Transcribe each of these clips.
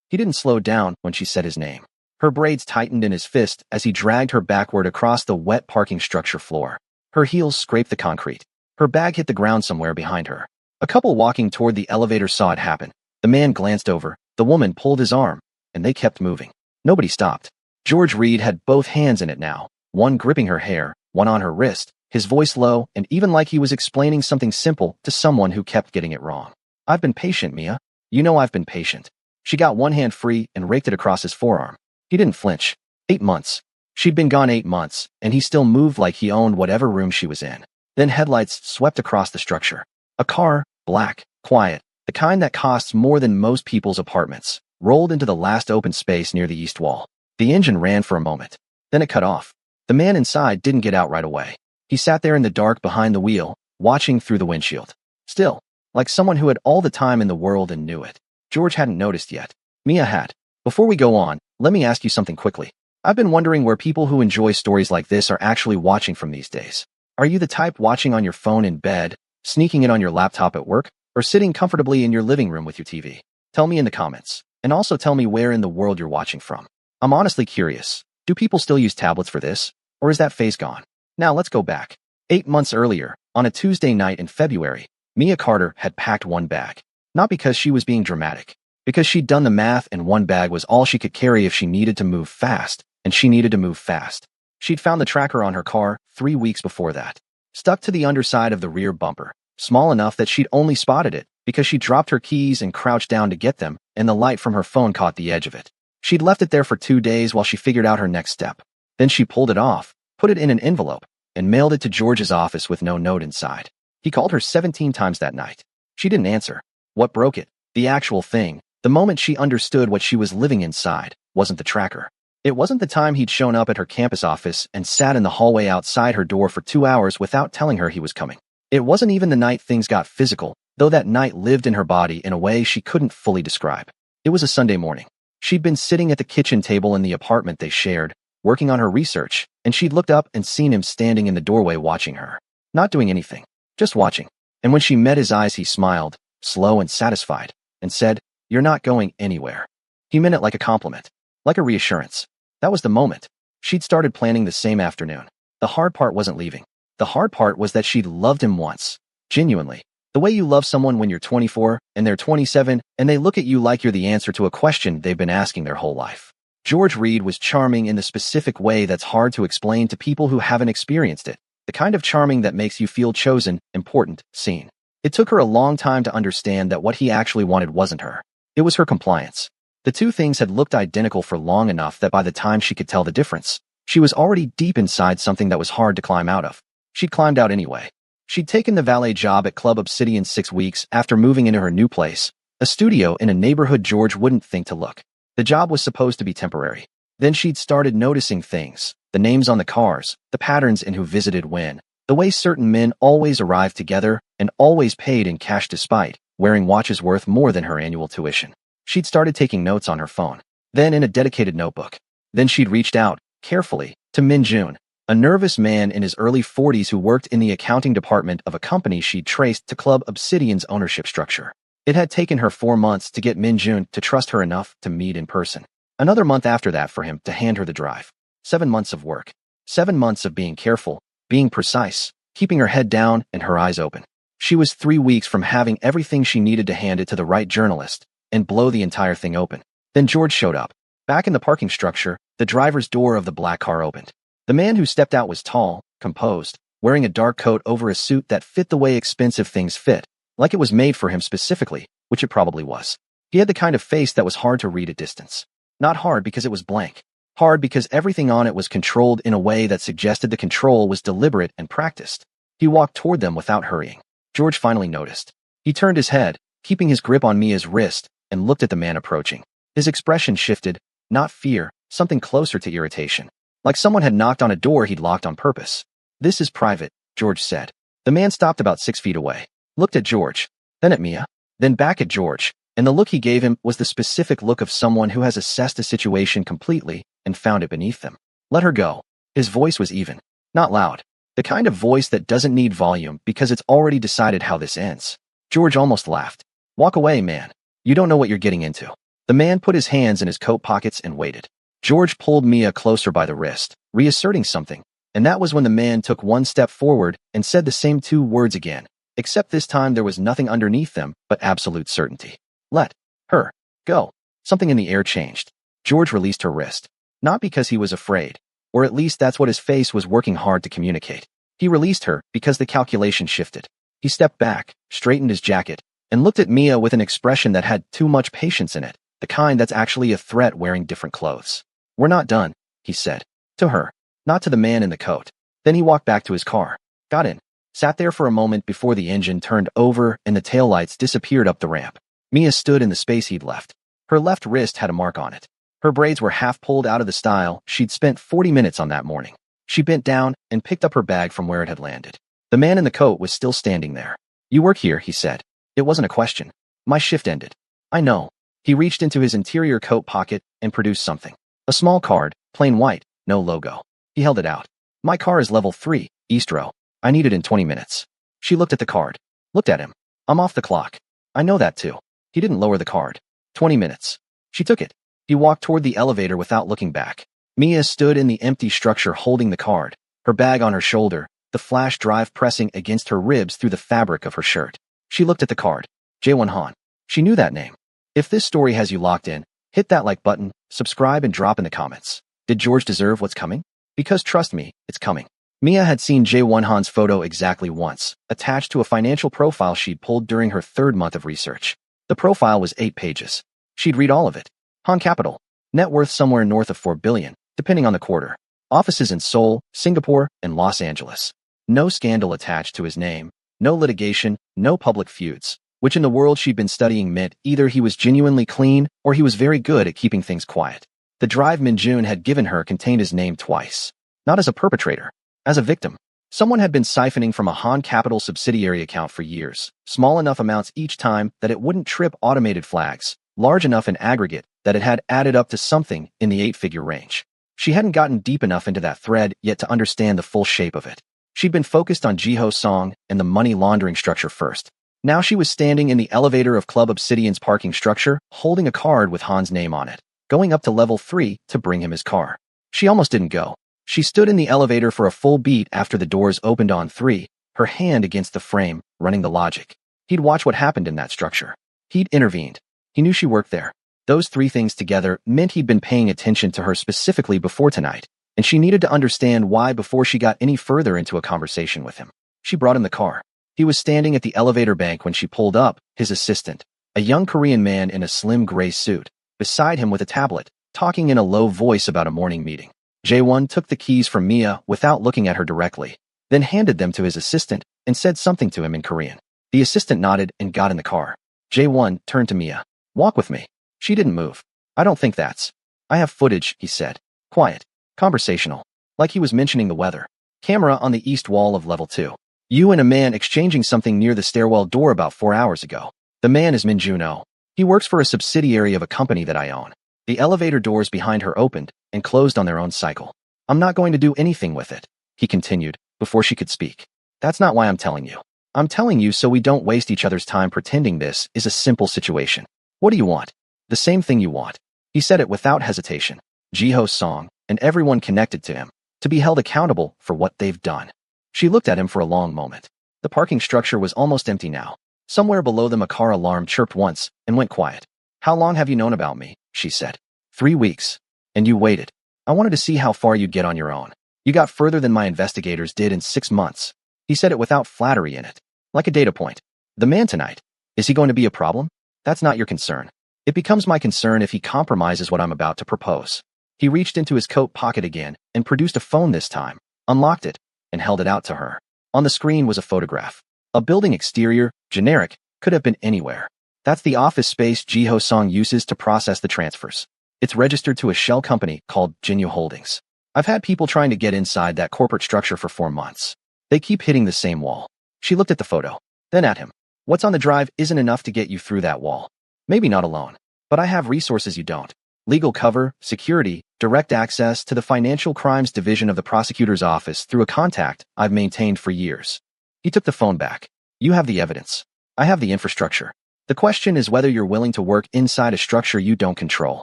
He didn't slow down when she said his name. Her braids tightened in his fist as he dragged her backward across the wet parking structure floor. Her heels scraped the concrete. Her bag hit the ground somewhere behind her. A couple walking toward the elevator saw it happen. The man glanced over, the woman pulled his arm, and they kept moving. Nobody stopped. George Reed had both hands in it now, one gripping her hair, one on her wrist, his voice low and even like he was explaining something simple to someone who kept getting it wrong. I've been patient, Mia. You know I've been patient. She got one hand free and raked it across his forearm. He didn't flinch. 8 months. She'd been gone 8 months, and he still moved like he owned whatever room she was in. Then headlights swept across the structure. A car, black, quiet, the kind that costs more than most people's apartments, rolled into the last open space near the east wall. The engine ran for a moment. Then it cut off. The man inside didn't get out right away. He sat there in the dark behind the wheel, watching through the windshield. Still, like someone who had all the time in the world and knew it. George hadn't noticed yet. Mia had. Before we go on, let me ask you something quickly. I've been wondering where people who enjoy stories like this are actually watching from these days. Are you the type watching on your phone in bed, sneaking it on your laptop at work, or sitting comfortably in your living room with your TV? Tell me in the comments, and also tell me where in the world you're watching from. I'm honestly curious. Do people still use tablets for this, or is that phase gone? Now let's go back. 8 months earlier, on a Tuesday night in February, Mia Carter had packed one bag. Not because she was being dramatic, because she'd done the math and one bag was all she could carry if she needed to move fast, and she needed to move fast. She'd found the tracker on her car 3 weeks before that, stuck to the underside of the rear bumper, small enough that she'd only spotted it because she dropped her keys and crouched down to get them, and the light from her phone caught the edge of it. She'd left it there for 2 days while she figured out her next step. Then she pulled it off, put it in an envelope, and mailed it to George's office with no note inside. He called her 17 times that night. She didn't answer. What broke it? The actual thing, the moment she understood what she was living inside, wasn't the tracker. It wasn't the time he'd shown up at her campus office and sat in the hallway outside her door for 2 hours without telling her he was coming. It wasn't even the night things got physical, though that night lived in her body in a way she couldn't fully describe. It was a Sunday morning. She'd been sitting at the kitchen table in the apartment they shared, working on her research, and she'd looked up and seen him standing in the doorway watching her. Not doing anything, just watching. And when she met his eyes, he smiled, slow and satisfied, and said, "You're not going anywhere." He meant it like a compliment, like a reassurance. That was the moment. She'd started planning the same afternoon. The hard part wasn't leaving. The hard part was that she'd loved him once. Genuinely. The way you love someone when you're 24 and they're 27 and they look at you like you're the answer to a question they've been asking their whole life. George Reed was charming in the specific way that's hard to explain to people who haven't experienced it. The kind of charming that makes you feel chosen, important, seen. It took her a long time to understand that what he actually wanted wasn't her. It was her compliance. The two things had looked identical for long enough that by the time she could tell the difference, she was already deep inside something that was hard to climb out of. She'd climbed out anyway. She'd taken the valet job at Club Obsidian 6 weeks after moving into her new place, a studio in a neighborhood George wouldn't think to look. The job was supposed to be temporary. Then she'd started noticing things, the names on the cars, the patterns in who visited when, the way certain men always arrived together and always paid in cash despite wearing watches worth more than her annual tuition. She'd started taking notes on her phone, then in a dedicated notebook. Then she'd reached out, carefully, to Min Jun, a nervous man in his early 40s who worked in the accounting department of a company she'd traced to Club Obsidian's ownership structure. It had taken her 4 months to get Min Jun to trust her enough to meet in person. Another month after that for him to hand her the drive. 7 months of work. 7 months of being careful, being precise, keeping her head down and her eyes open. She was 3 weeks from having everything she needed to hand it to the right journalist and blow the entire thing open. Then George showed up. Back in the parking structure, the driver's door of the black car opened. The man who stepped out was tall, composed, wearing a dark coat over a suit that fit the way expensive things fit, like it was made for him specifically, which it probably was. He had the kind of face that was hard to read at distance. Not hard because it was blank. Hard because everything on it was controlled in a way that suggested the control was deliberate and practiced. He walked toward them without hurrying. George finally noticed. He turned his head, keeping his grip on Mia's wrist, and looked at the man approaching. His expression shifted, not fear, something closer to irritation. Like someone had knocked on a door he'd locked on purpose. "This is private," George said. The man stopped about 6 feet away, looked at George, then at Mia, then back at George, and the look he gave him was the specific look of someone who has assessed a situation completely and found it beneath them. "Let her go." His voice was even, not loud. The kind of voice that doesn't need volume because it's already decided how this ends. George almost laughed. "Walk away, man. You don't know what you're getting into." The man put his hands in his coat pockets and waited. George pulled Mia closer by the wrist, reasserting something, and that was when the man took one step forward and said the same two words again, except this time there was nothing underneath them but absolute certainty. Let her go. Something in the air changed. George released her wrist. Not because he was afraid, or at least that's what his face was working hard to communicate. He released her because the calculation shifted. He stepped back, straightened his jacket, and looked at Mia with an expression that had too much patience in it, the kind that's actually a threat wearing different clothes. We're not done, he said. To her, not to the man in the coat. Then he walked back to his car, got in, sat there for a moment before the engine turned over and the taillights disappeared up the ramp. Mia stood in the space he'd left. Her left wrist had a mark on it. Her braids were half pulled out of the style she'd spent 40 minutes on that morning. She bent down and picked up her bag from where it had landed. The man in the coat was still standing there. You work here, he said. It wasn't a question. My shift ended. I know. He reached into his interior coat pocket and produced something. A small card, plain white, no logo. He held it out. My car is level 3, East Row. I need it in 20 minutes. She looked at the card. Looked at him. I'm off the clock. I know that too. He didn't lower the card. 20 minutes. She took it. He walked toward the elevator without looking back. Mia stood in the empty structure holding the card, her bag on her shoulder, the flash drive pressing against her ribs through the fabric of her shirt. She looked at the card. Jae-won Han. She knew that name. If this story has you locked in, hit that like button, subscribe and drop in the comments. Did George deserve what's coming? Because trust me, it's coming. Mia had seen Jae-won Han's photo exactly once, attached to a financial profile she'd pulled during her 3rd month of research. The profile was 8 pages. She'd read all of it. Han Capital. Net worth somewhere north of 4 billion, depending on the quarter. Offices in Seoul, Singapore, and Los Angeles. No scandal attached to his name. No litigation, no public feuds, which in the world she'd been studying meant either he was genuinely clean or he was very good at keeping things quiet. The drive Min-jun had given her contained his name twice. Not as a perpetrator, as a victim. Someone had been siphoning from a Han Capital subsidiary account for years, small enough amounts each time that it wouldn't trip automated flags, large enough in aggregate that it had added up to something in the 8-figure range. She hadn't gotten deep enough into that thread yet to understand the full shape of it. She'd been focused on Jiho Song and the money laundering structure first. Now she was standing in the elevator of Club Obsidian's parking structure, holding a card with Han's name on it, going up to level 3 to bring him his car. She almost didn't go. She stood in the elevator for a full beat after the doors opened on 3, her hand against the frame, running the logic. He'd watched what happened in that structure. He'd intervened. He knew she worked there. Those 3 things together meant he'd been paying attention to her specifically before tonight, and she needed to understand why before she got any further into a conversation with him. She brought him the car. He was standing at the elevator bank when she pulled up, his assistant, a young Korean man in a slim gray suit, beside him with a tablet, talking in a low voice about a morning meeting. Jae-won took the keys from Mia without looking at her directly, then handed them to his assistant and said something to him in Korean. The assistant nodded and got in the car. Jae-won turned to Mia. Walk with me. She didn't move. I don't think that's. I have footage, he said. Quiet. Conversational. Like he was mentioning the weather. Camera on the east wall of level 2. You and a man exchanging something near the stairwell door about 4 hours ago. The man is Min-jun Oh. He works for a subsidiary of a company that I own. The elevator doors behind her opened and closed on their own cycle. I'm not going to do anything with it, he continued, before she could speak. That's not why I'm telling you. I'm telling you so we don't waste each other's time pretending this is a simple situation. What do you want? The same thing you want. He said it without hesitation. Jiho Song, and everyone connected to him, to be held accountable for what they've done. She looked at him for a long moment. The parking structure was almost empty now. Somewhere below them a car alarm chirped once and went quiet. How long have you known about me? She said. 3 weeks. And you waited. I wanted to see how far you'd get on your own. You got further than my investigators did in 6 months. He said it without flattery in it. Like a data point. The man tonight. Is he going to be a problem? That's not your concern. It becomes my concern if he compromises what I'm about to propose. He reached into his coat pocket again and produced a phone this time, unlocked it, and held it out to her. On the screen was a photograph. A building exterior, generic, could have been anywhere. That's the office space Jiho Song uses to process the transfers. It's registered to a shell company called Jinyu Holdings. I've had people trying to get inside that corporate structure for 4 months. They keep hitting the same wall. She looked at the photo, then at him. What's on the drive isn't enough to get you through that wall. Maybe not alone. But I have resources you don't. Legal cover, security, direct access to the Financial Crimes Division of the prosecutor's office through a contact I've maintained for years. He took the phone back. You have the evidence. I have the infrastructure. The question is whether you're willing to work inside a structure you don't control.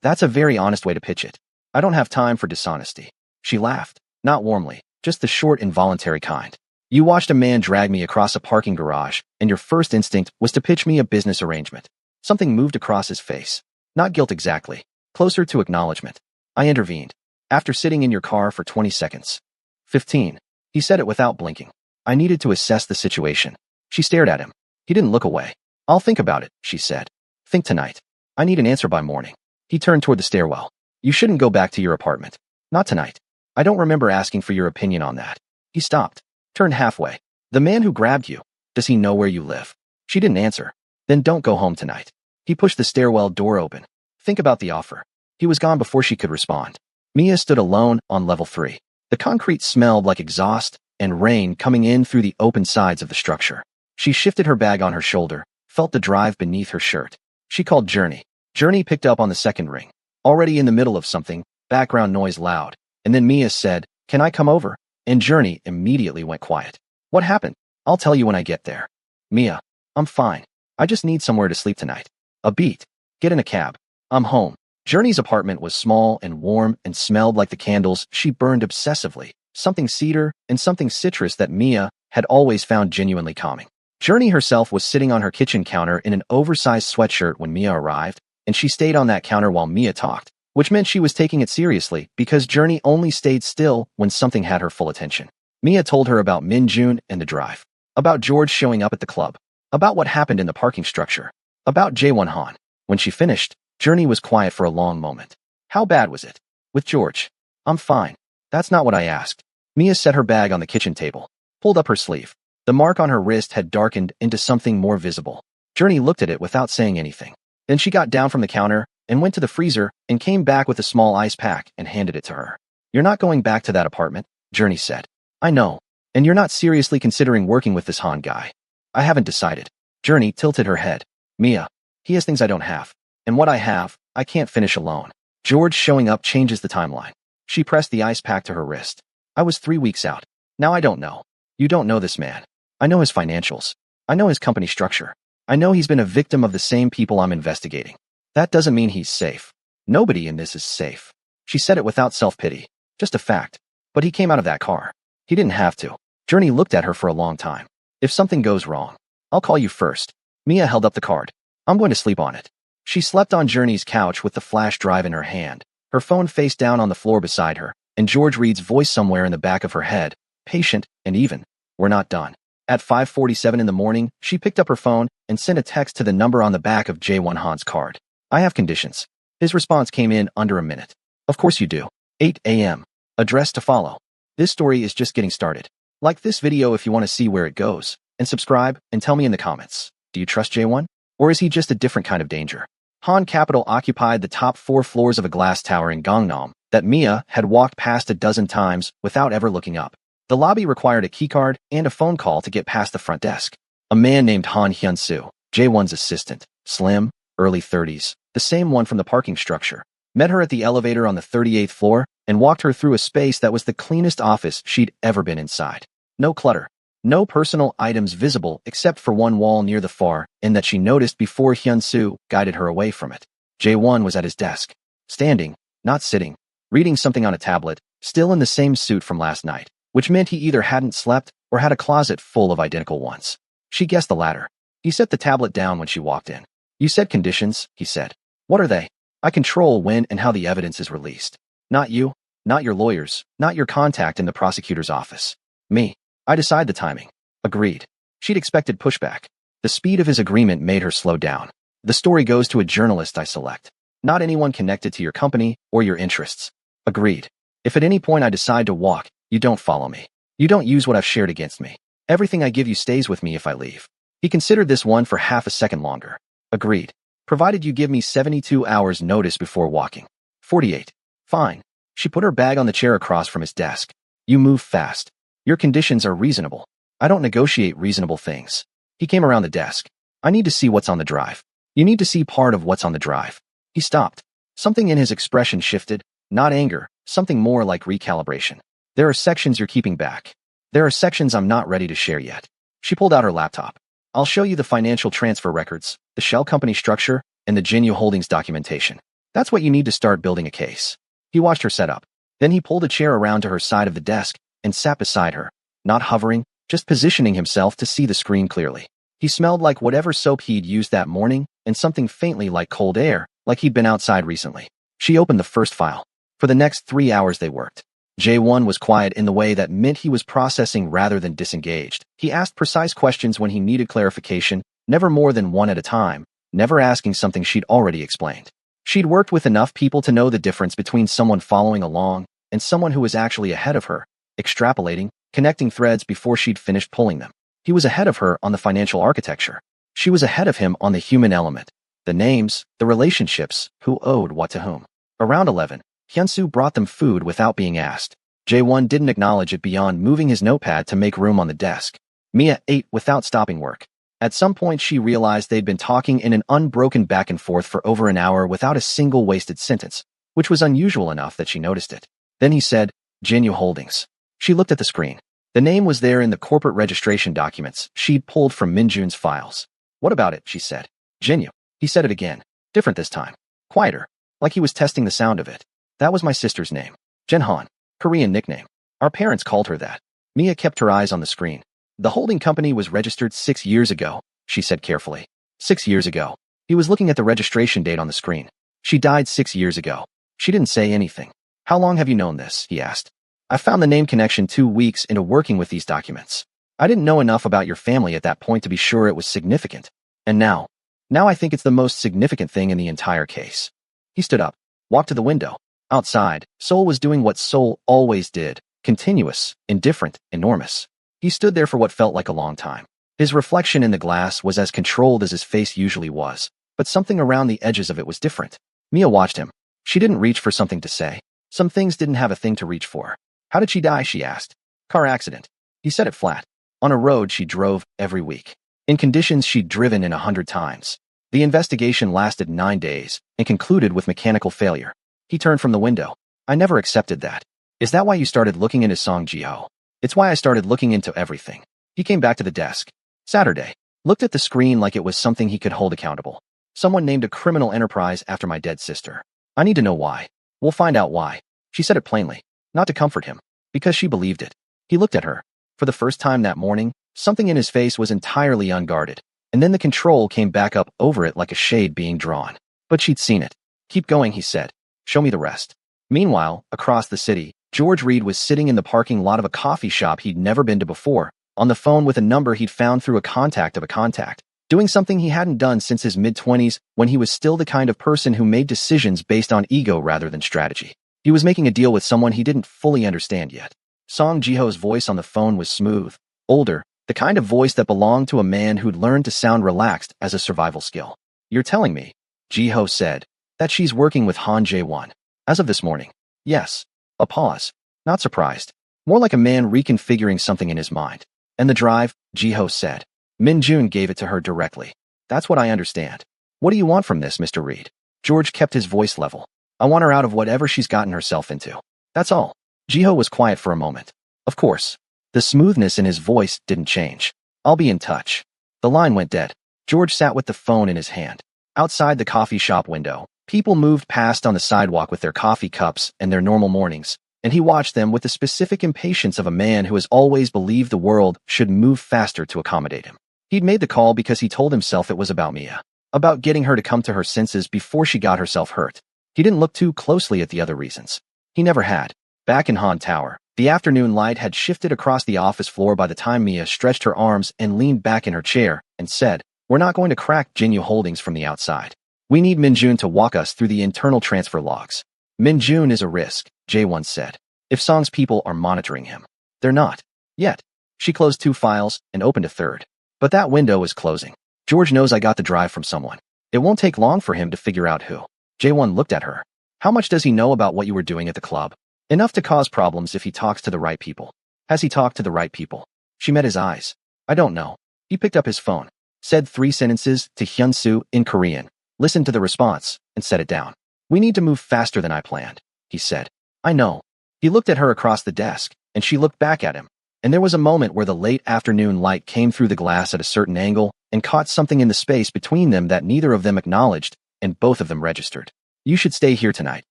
That's a very honest way to pitch it. I don't have time for dishonesty. She laughed, not warmly, just the short, involuntary kind. You watched a man drag me across a parking garage, and your first instinct was to pitch me a business arrangement. Something moved across his face. Not guilt exactly, closer to acknowledgement. I intervened. After sitting in your car for 20 seconds. 15. He said it without blinking. I needed to assess the situation. She stared at him. He didn't look away. I'll think about it, she said. Think tonight. I need an answer by morning. He turned toward the stairwell. You shouldn't go back to your apartment. Not tonight. I don't remember asking for your opinion on that. He stopped. Turned halfway. The man who grabbed you, does he know where you live? She didn't answer. Then don't go home tonight. He pushed the stairwell door open. Think about the offer. He was gone before she could respond. Mia stood alone on level 3. The concrete smelled like exhaust and rain coming in through the open sides of the structure. She shifted her bag on her shoulder, felt the drive beneath her shirt. She called Journey. Journey picked up on the second ring. Already in the middle of something, background noise loud, and then Mia said, "Can I come over?" And Journey immediately went quiet. What happened? I'll tell you when I get there. Mia, I'm fine. I just need somewhere to sleep tonight. A beat. Get in a cab. I'm home. Journey's apartment was small and warm and smelled like the candles she burned obsessively, something cedar and something citrus that Mia had always found genuinely calming. Journey herself was sitting on her kitchen counter in an oversized sweatshirt when Mia arrived, and she stayed on that counter while Mia talked, which meant she was taking it seriously because Journey only stayed still when something had her full attention. Mia told her about Min Jun and the drive, about George showing up at the club, about what happened in the parking structure, about Jae-won Han. When she finished, Journey was quiet for a long moment. How bad was it? With George. I'm fine. That's not what I asked. Mia set her bag on the kitchen table, pulled up her sleeve. The mark on her wrist had darkened into something more visible. Journey looked at it without saying anything. Then she got down from the counter and went to the freezer and came back with a small ice pack and handed it to her. You're not going back to that apartment, Journey said. I know. And you're not seriously considering working with this Han guy. I haven't decided. Journey tilted her head. Mia, he has things I don't have. And what I have, I can't finish alone. George showing up changes the timeline. She pressed the ice pack to her wrist. I was 3 weeks out. Now I don't know. You don't know this man. I know his financials. I know his company structure. I know he's been a victim of the same people I'm investigating. That doesn't mean he's safe. Nobody in this is safe. She said it without self-pity. Just a fact. But he came out of that car. He didn't have to. Journey looked at her for a long time. If something goes wrong, I'll call you first. Mia held up the card. I'm going to sleep on it. She slept on Journey's couch with the flash drive in her hand, her phone face down on the floor beside her, and George Reed's voice somewhere in the back of her head, patient and even. We're not done. At 5:47 in the morning, she picked up her phone and sent a text to the number on the back of Jae-won Han's card. I have conditions. His response came in under a minute. Of course you do. 8 a.m. Address to follow. This story is just getting started. Like this video if you want to see where it goes, and subscribe and tell me in the comments. Do you trust Jae-won? Or is he just a different kind of danger? Han Capital occupied the top 4 floors of a glass tower in Gangnam that Mia had walked past a dozen times without ever looking up. The lobby required a keycard and a phone call to get past the front desk. A man named Han Hyun-soo, Jae-won's assistant, slim, early 30s, the same one from the parking structure, met her at the elevator on the 38th floor and walked her through a space that was the cleanest office she'd ever been inside. No clutter. No personal items visible except for one wall near the far end that she noticed before Hyun-soo guided her away from it. Jae-won was at his desk, standing, not sitting, reading something on a tablet, still in the same suit from last night, which meant he either hadn't slept or had a closet full of identical ones. She guessed the latter. He set the tablet down when she walked in. You said conditions, he said. What are they? I control when and how the evidence is released. Not you, not your lawyers, not your contact in the prosecutor's office. Me. I decide the timing. Agreed. She'd expected pushback. The speed of his agreement made her slow down. The story goes to a journalist I select. Not anyone connected to your company or your interests. Agreed. If at any point I decide to walk, you don't follow me. You don't use what I've shared against me. Everything I give you stays with me if I leave. He considered this one for half a second longer. Agreed. Provided you give me 72 hours notice before walking. 48. Fine. She put her bag on the chair across from his desk. You move fast. Your conditions are reasonable. I don't negotiate reasonable things. He came around the desk. I need to see what's on the drive. You need to see part of what's on the drive. He stopped. Something in his expression shifted, not anger, something more like recalibration. There are sections you're keeping back. There are sections I'm not ready to share yet. She pulled out her laptop. I'll show you the financial transfer records, the shell company structure, and the Jinyu Holdings documentation. That's what you need to start building a case. He watched her set up. Then he pulled a chair around to her side of the desk and sat beside her, not hovering, just positioning himself to see the screen clearly. He smelled like whatever soap he'd used that morning and something faintly like cold air, like he'd been outside recently. She opened the first file. For the next 3 hours they worked. J1 was quiet in the way that meant he was processing rather than disengaged. He asked precise questions when he needed clarification, never more than one at a time, never asking something she'd already explained. She'd worked with enough people to know the difference between someone following along and someone who was actually ahead of her, extrapolating, connecting threads before she'd finished pulling them. He was ahead of her on the financial architecture. She was ahead of him on the human element, the names, the relationships, who owed what to whom. Around 11, Hyunsu brought them food without being asked. J1 didn't acknowledge it beyond moving his notepad to make room on the desk. Mia ate without stopping work. At some point she realized they'd been talking in an unbroken back and forth for over an hour without a single wasted sentence, which was unusual enough that she noticed it. Then he said, Jinyu Holdings. She looked at the screen. The name was there in the corporate registration documents she'd pulled from Minjun's files. What about it? She said. Jinyu. He said it again. Different this time. Quieter. Like he was testing the sound of it. That was my sister's name. Jenhan. Korean nickname. Our parents called her that. Mia kept her eyes on the screen. The holding company was registered 6 years ago, she said carefully. 6 years ago. He was looking at the registration date on the screen. She died 6 years ago. She didn't say anything. How long have you known this? He asked. I found the name connection 2 weeks into working with these documents. I didn't know enough about your family at that point to be sure it was significant. And now I think it's the most significant thing in the entire case. He stood up, walked to the window. Outside, Seoul was doing what Seoul always did, continuous, indifferent, enormous. He stood there for what felt like a long time. His reflection in the glass was as controlled as his face usually was, but something around the edges of it was different. Mia watched him. She didn't reach for something to say. Some things didn't have a thing to reach for. How did she die? She asked. Car accident. He said it flat. On a road she drove every week. In conditions she'd driven in 100 times. The investigation lasted 9 days and concluded with mechanical failure. He turned from the window. I never accepted that. Is that why you started looking into Song Ji-ho? It's why I started looking into everything. He came back to the desk. Saturday. Looked at the screen like it was something he could hold accountable. Someone named a criminal enterprise after my dead sister. I need to know why. We'll find out why. She said it plainly, not to comfort him, because she believed it. He looked at her. For the first time that morning, something in his face was entirely unguarded, and then the control came back up over it like a shade being drawn. But she'd seen it. Keep going, he said. Show me the rest. Meanwhile, across the city, George Reed was sitting in the parking lot of a coffee shop he'd never been to before, on the phone with a number he'd found through a contact of a contact, doing something he hadn't done since his mid-20s when he was still the kind of person who made decisions based on ego rather than strategy. He was making a deal with someone he didn't fully understand yet. Song Ji-ho's voice on the phone was smooth, older, the kind of voice that belonged to a man who'd learned to sound relaxed as a survival skill. You're telling me, Ji-ho said, that she's working with Han Jae-won. As of this morning. Yes. A pause. Not surprised. More like a man reconfiguring something in his mind. And the drive, Ji-ho said. Min Jun gave it to her directly. That's what I understand. What do you want from this, Mr. Reed? George kept his voice level. I want her out of whatever she's gotten herself into. That's all. Ji-ho was quiet for a moment. Of course. The smoothness in his voice didn't change. I'll be in touch. The line went dead. George sat with the phone in his hand. Outside the coffee shop window, people moved past on the sidewalk with their coffee cups and their normal mornings, and he watched them with the specific impatience of a man who has always believed the world should move faster to accommodate him. He'd made the call because he told himself it was about Mia, about getting her to come to her senses before she got herself hurt. He didn't look too closely at the other reasons. He never had. Back in Han Tower, the afternoon light had shifted across the office floor by the time Mia stretched her arms and leaned back in her chair and said, "We're not going to crack Jinyu Holdings from the outside. We need Min Jun to walk us through the internal transfer logs. Min Jun is a risk," Jay once said. If Song's people are monitoring him. They're not. Yet. She closed 2 files and opened a third. But that window is closing. George knows I got the drive from someone. It won't take long for him to figure out who. J1 looked at her. How much does he know about what you were doing at the club? Enough to cause problems if he talks to the right people. Has he talked to the right people? She met his eyes. I don't know. He picked up his phone, said 3 sentences to Hyun-soo in Korean, listened to the response, and set it down. We need to move faster than I planned, he said. I know. He looked at her across the desk, and she looked back at him. And there was a moment where the late afternoon light came through the glass at a certain angle and caught something in the space between them that neither of them acknowledged, and both of them registered. "You should stay here tonight,"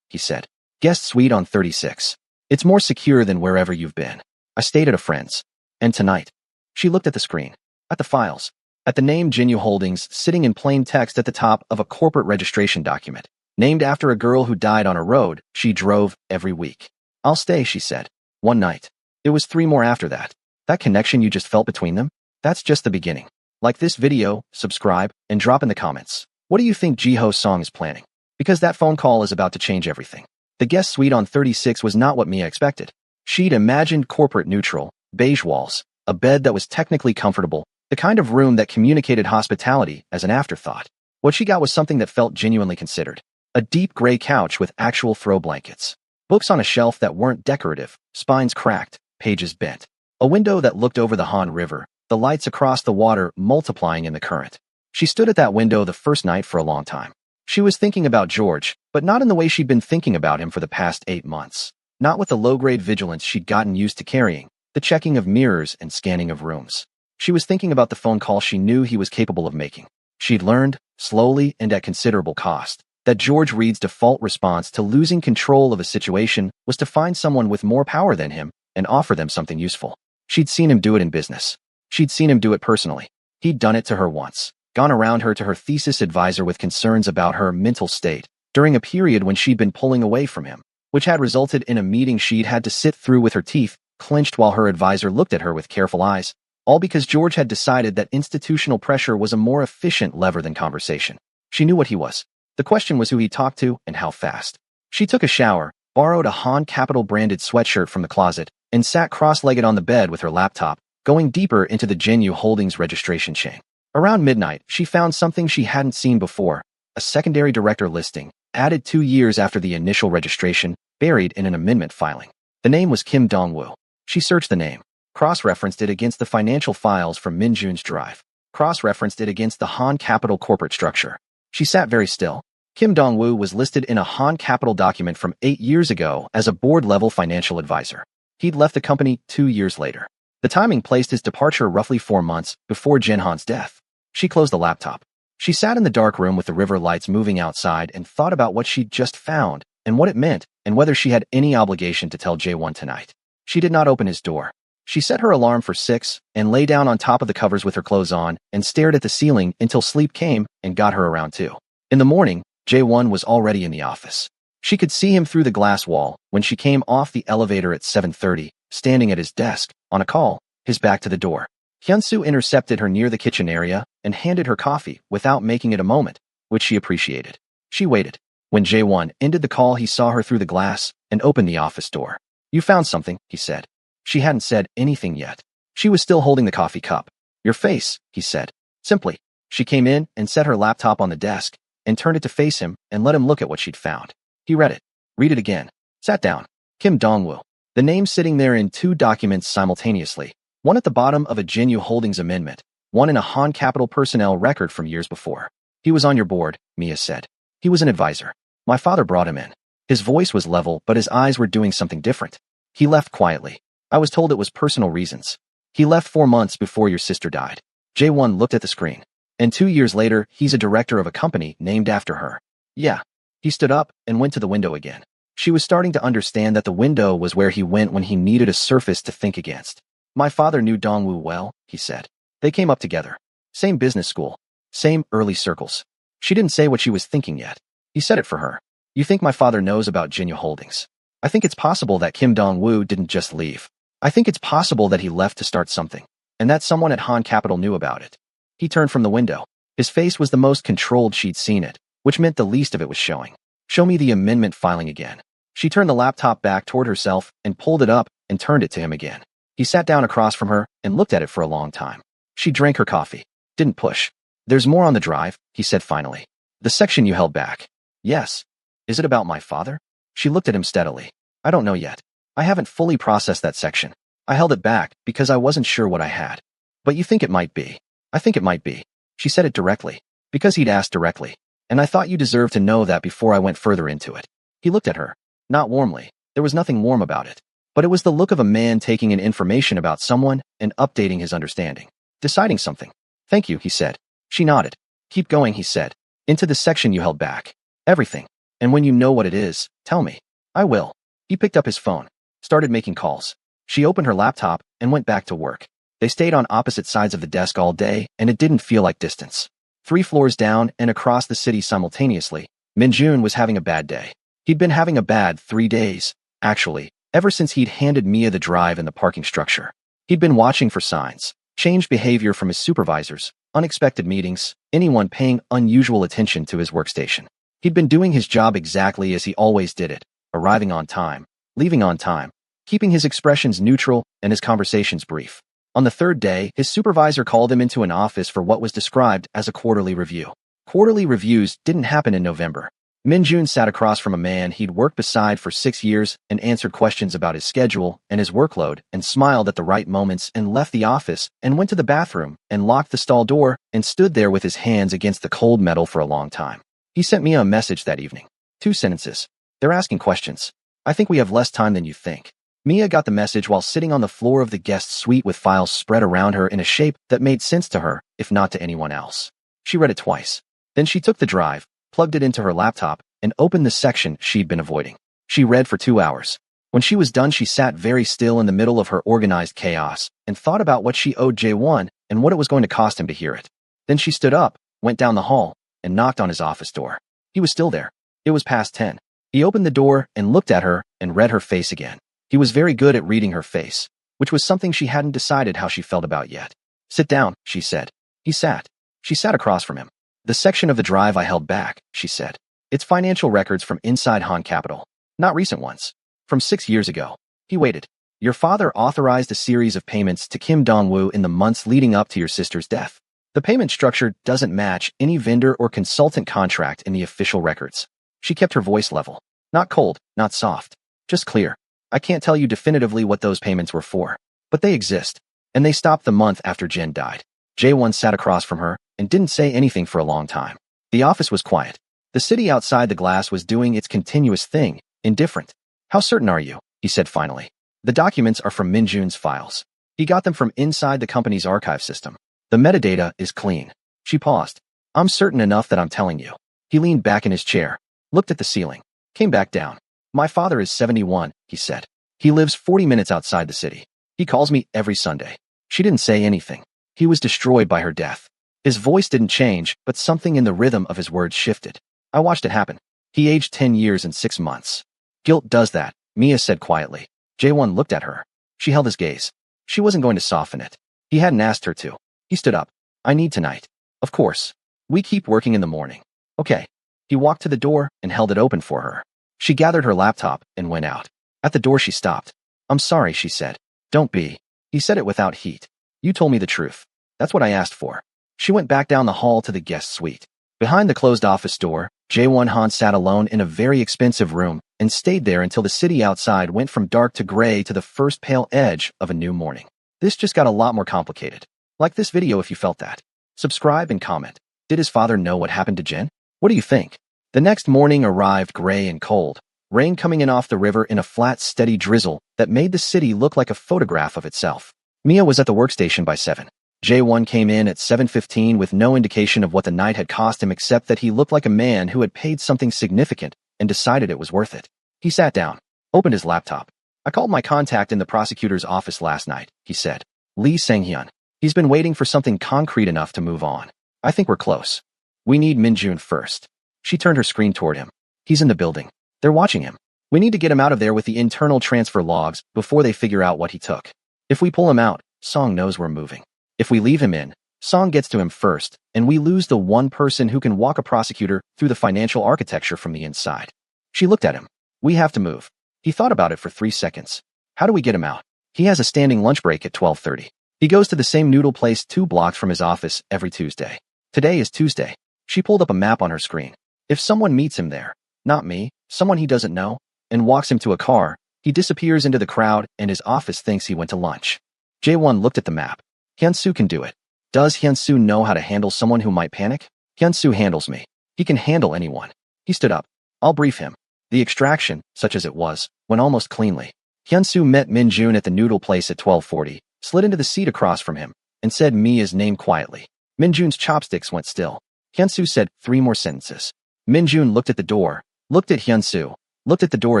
he said. "Guest suite on 36. It's more secure than wherever you've been. I stayed at a friend's. And tonight." She looked at the screen, at the files, at the name Genu Holdings sitting in plain text at the top of a corporate registration document, named after a girl who died on a road she drove every week. "I'll stay," she said. "One night." It was 3 more after that. That connection you just felt between them? That's just the beginning. Like this video, subscribe, and drop in the comments. What do you think Jiho Song is planning? Because that phone call is about to change everything. The guest suite on 36 was not what Mia expected. She'd imagined corporate neutral, beige walls, a bed that was technically comfortable, the kind of room that communicated hospitality as an afterthought. What she got was something that felt genuinely considered. A deep gray couch with actual throw blankets. Books on a shelf that weren't decorative, spines cracked, pages bent. A window that looked over the Han River, the lights across the water multiplying in the current. She stood at that window the first night for a long time. She was thinking about George, but not in the way she'd been thinking about him for the past 8 months. Not with the low-grade vigilance she'd gotten used to carrying, the checking of mirrors and scanning of rooms. She was thinking about the phone call she knew he was capable of making. She'd learned, slowly and at considerable cost, that George Reed's default response to losing control of a situation was to find someone with more power than him and offer them something useful. She'd seen him do it in business. She'd seen him do it personally. He'd done it to her once, gone around her to her thesis advisor with concerns about her mental state during a period when she'd been pulling away from him, which had resulted in a meeting she'd had to sit through with her teeth clenched while her advisor looked at her with careful eyes, all because George had decided that institutional pressure was a more efficient lever than conversation. She knew what he was. The question was who he talked to and how fast. She took a shower, borrowed a Han Capital branded sweatshirt from the closet, and sat cross-legged on the bed with her laptop, going deeper into the Genu Holdings registration chain. Around midnight, she found something she hadn't seen before, a secondary director listing, added 2 years after the initial registration, buried in an amendment filing. The name was Kim Dong-woo. She searched the name, cross-referenced it against the financial files from Min Jun's drive, cross-referenced it against the Han Capital corporate structure. She sat very still. Kim Dong-woo was listed in a Han Capital document from 8 years ago as a board-level financial advisor. He'd left the company 2 years later. The timing placed his departure roughly 4 months before Jin Han's death. She closed the laptop. She sat in the dark room with the river lights moving outside and thought about what she'd just found and what it meant and whether she had any obligation to tell Jae-won tonight. She did not open his door. She set her alarm for 6 and lay down on top of the covers with her clothes on and stared at the ceiling until sleep came and got her around 2. In the morning, Jae-won was already in the office. She could see him through the glass wall when she came off the elevator at 7:30, standing at his desk, on a call, his back to the door. Hyun-soo intercepted her near the kitchen area and handed her coffee without making it a moment, which she appreciated. She waited. When Jae-won ended the call, he saw her through the glass and opened the office door. "You found something," he said. She hadn't said anything yet. She was still holding the coffee cup. "Your face," he said, simply. She came in and set her laptop on the desk and turned it to face him and let him look at what she'd found. He read it. Read it again. Sat down. Kim Dong-woo. The name sitting there in 2 documents simultaneously, one at the bottom of a Genu Holdings amendment, one in a Han Capital personnel record from years before. "He was on your board," Mia said. "He was an advisor. My father brought him in." His voice was level, but his eyes were doing something different. "He left quietly. I was told it was personal reasons. He left 4 months before your sister died." Jae-won looked at the screen. "And 2 years later, he's a director of a company named after her." "Yeah." He stood up and went to the window again. She was starting to understand that the window was where he went when he needed a surface to think against. "My father knew Dong-woo well," he said. "They came up together. Same business school. Same early circles." She didn't say what she was thinking yet. He said it for her. "You think my father knows about Genu Holdings? I think it's possible that Kim Dong-woo didn't just leave. I think it's possible that he left to start something, and that someone at Han Capital knew about it." He turned from the window. His face was the most controlled she'd seen it, which meant the least of it was showing. "Show me the amendment filing again." She turned the laptop back toward herself and pulled it up and turned it to him again. He sat down across from her and looked at it for a long time. She drank her coffee. Didn't push. "There's more on the drive," he said finally. "The section you held back." "Yes." "Is it about my father?" She looked at him steadily. "I don't know yet. I haven't fully processed that section. I held it back because I wasn't sure what I had." "But you think it might be?" "I think it might be." She said it directly, because he'd asked directly. "And I thought you deserved to know that before I went further into it." He looked at her. Not warmly. There was nothing warm about it. but it was the look of a man taking in information about someone and updating his understanding. Deciding something. Thank you, he said. She nodded. Keep going, he said. Into the section you held back. Everything. And when you know what it is, tell me. I will. He picked up his phone. Started making calls. She opened her laptop and went back to work. They stayed on opposite sides of the desk all day, and it didn't feel like distance. 3 floors down and across the city simultaneously, Minjun was having a bad day. He'd been having a bad 3 days, actually, ever since he'd handed Mia the drive in the parking structure. He'd been watching for signs, changed behavior from his supervisors, unexpected meetings, anyone paying unusual attention to his workstation. He'd been doing his job exactly as he always did it, arriving on time, leaving on time, keeping his expressions neutral and his conversations brief. On the 3rd day, his supervisor called him into an office for what was described as a quarterly review. Quarterly reviews didn't happen in November. Minjun sat across from a man he'd worked beside for 6 years and answered questions about his schedule and his workload and smiled at the right moments and left the office and went to the bathroom and locked the stall door and stood there with his hands against the cold metal for a long time. He sent Mia a message that evening. 2 sentences. They're asking questions. I think we have less time than you think. Mia got the message while sitting on the floor of the guest suite with files spread around her in a shape that made sense to her, if not to anyone else. She read it twice. Then she took the drive, plugged it into her laptop, and opened the section she'd been avoiding. She read for 2 hours. When she was done, she sat very still in the middle of her organized chaos and thought about what she owed Jae-won and what it was going to cost him to hear it. Then she stood up, went down the hall, and knocked on his office door. He was still there. It was past 10. He opened the door and looked at her and read her face again. He was very good at reading her face, which was something she hadn't decided how she felt about yet. Sit down, she said. He sat. She sat across from him. The section of the drive I held back, she said. It's financial records from inside Han Capital. Not recent ones. From 6 years ago. He waited. Your father authorized a series of payments to Kim Dong-woo in the months leading up to your sister's death. The payment structure doesn't match any vendor or consultant contract in the official records. She kept her voice level. Not cold, not soft. Just clear. I can't tell you definitively what those payments were for, but they exist, and they stopped the month after Jen died. Jae-won sat across from her and didn't say anything for a long time. The office was quiet. The city outside the glass was doing its continuous thing, indifferent. How certain are you? He said finally. The documents are from Minjun's files. He got them from inside the company's archive system. The metadata is clean. She paused. I'm certain enough that I'm telling you. He leaned back in his chair, looked at the ceiling, came back down. My father is 71, he said. He lives 40 minutes outside the city. He calls me every Sunday. She didn't say anything. He was destroyed by her death. His voice didn't change, but something in the rhythm of his words shifted. I watched it happen. He aged 10 years and 6 months. Guilt does that, Mia said quietly. Jae-won looked at her. She held his gaze. She wasn't going to soften it. He hadn't asked her to. He stood up. I need tonight. Of course. We keep working in the morning. Okay. He walked to the door and held it open for her. She gathered her laptop and went out. At the door she stopped. I'm sorry, she said. Don't be. He said it without heat. You told me the truth. That's what I asked for. She went back down the hall to the guest suite. Behind the closed office door, Jae-won Han sat alone in a very expensive room and stayed there until the city outside went from dark to gray to the first pale edge of a new morning. This just got a lot more complicated. Like this video if you felt that. Subscribe and comment. Did his father know what happened to Jen? What do you think? The next morning arrived gray and cold, rain coming in off the river in a flat, steady drizzle that made the city look like a photograph of itself. Mia was at the workstation by 7. Jae-won came in at 7:15 with no indication of what the night had cost him except that he looked like a man who had paid something significant and decided it was worth it. He sat down, opened his laptop. I called my contact in the prosecutor's office last night, he said. Lee Sang-hyun. He's been waiting for something concrete enough to move on. I think we're close. We need Minjun first. She turned her screen toward him. He's in the building. They're watching him. We need to get him out of there with the internal transfer logs before they figure out what he took. If we pull him out, Song knows we're moving. If we leave him in, Song gets to him first, and we lose the one person who can walk a prosecutor through the financial architecture from the inside. She looked at him. We have to move. He thought about it for 3 seconds. How do we get him out? He has a standing lunch break at 12:30. He goes to the same noodle place 2 blocks from his office every Tuesday. Today is Tuesday. She pulled up a map on her screen. If someone meets him there, not me, someone he doesn't know, and walks him to a car, he disappears into the crowd and his office thinks he went to lunch. Jae-won looked at the map. Hyun-soo can do it. Does Hyun-soo know how to handle someone who might panic? Hyun-soo handles me. He can handle anyone. He stood up. I'll brief him. The extraction, such as it was, went almost cleanly. Hyunsu met Minjun at the noodle place at 12:40, slid into the seat across from him, and said Mia's name quietly. Minjun's chopsticks went still. Hyunsu said 3 more sentences. Minjun looked at the door, looked at Hyunsu, looked at the door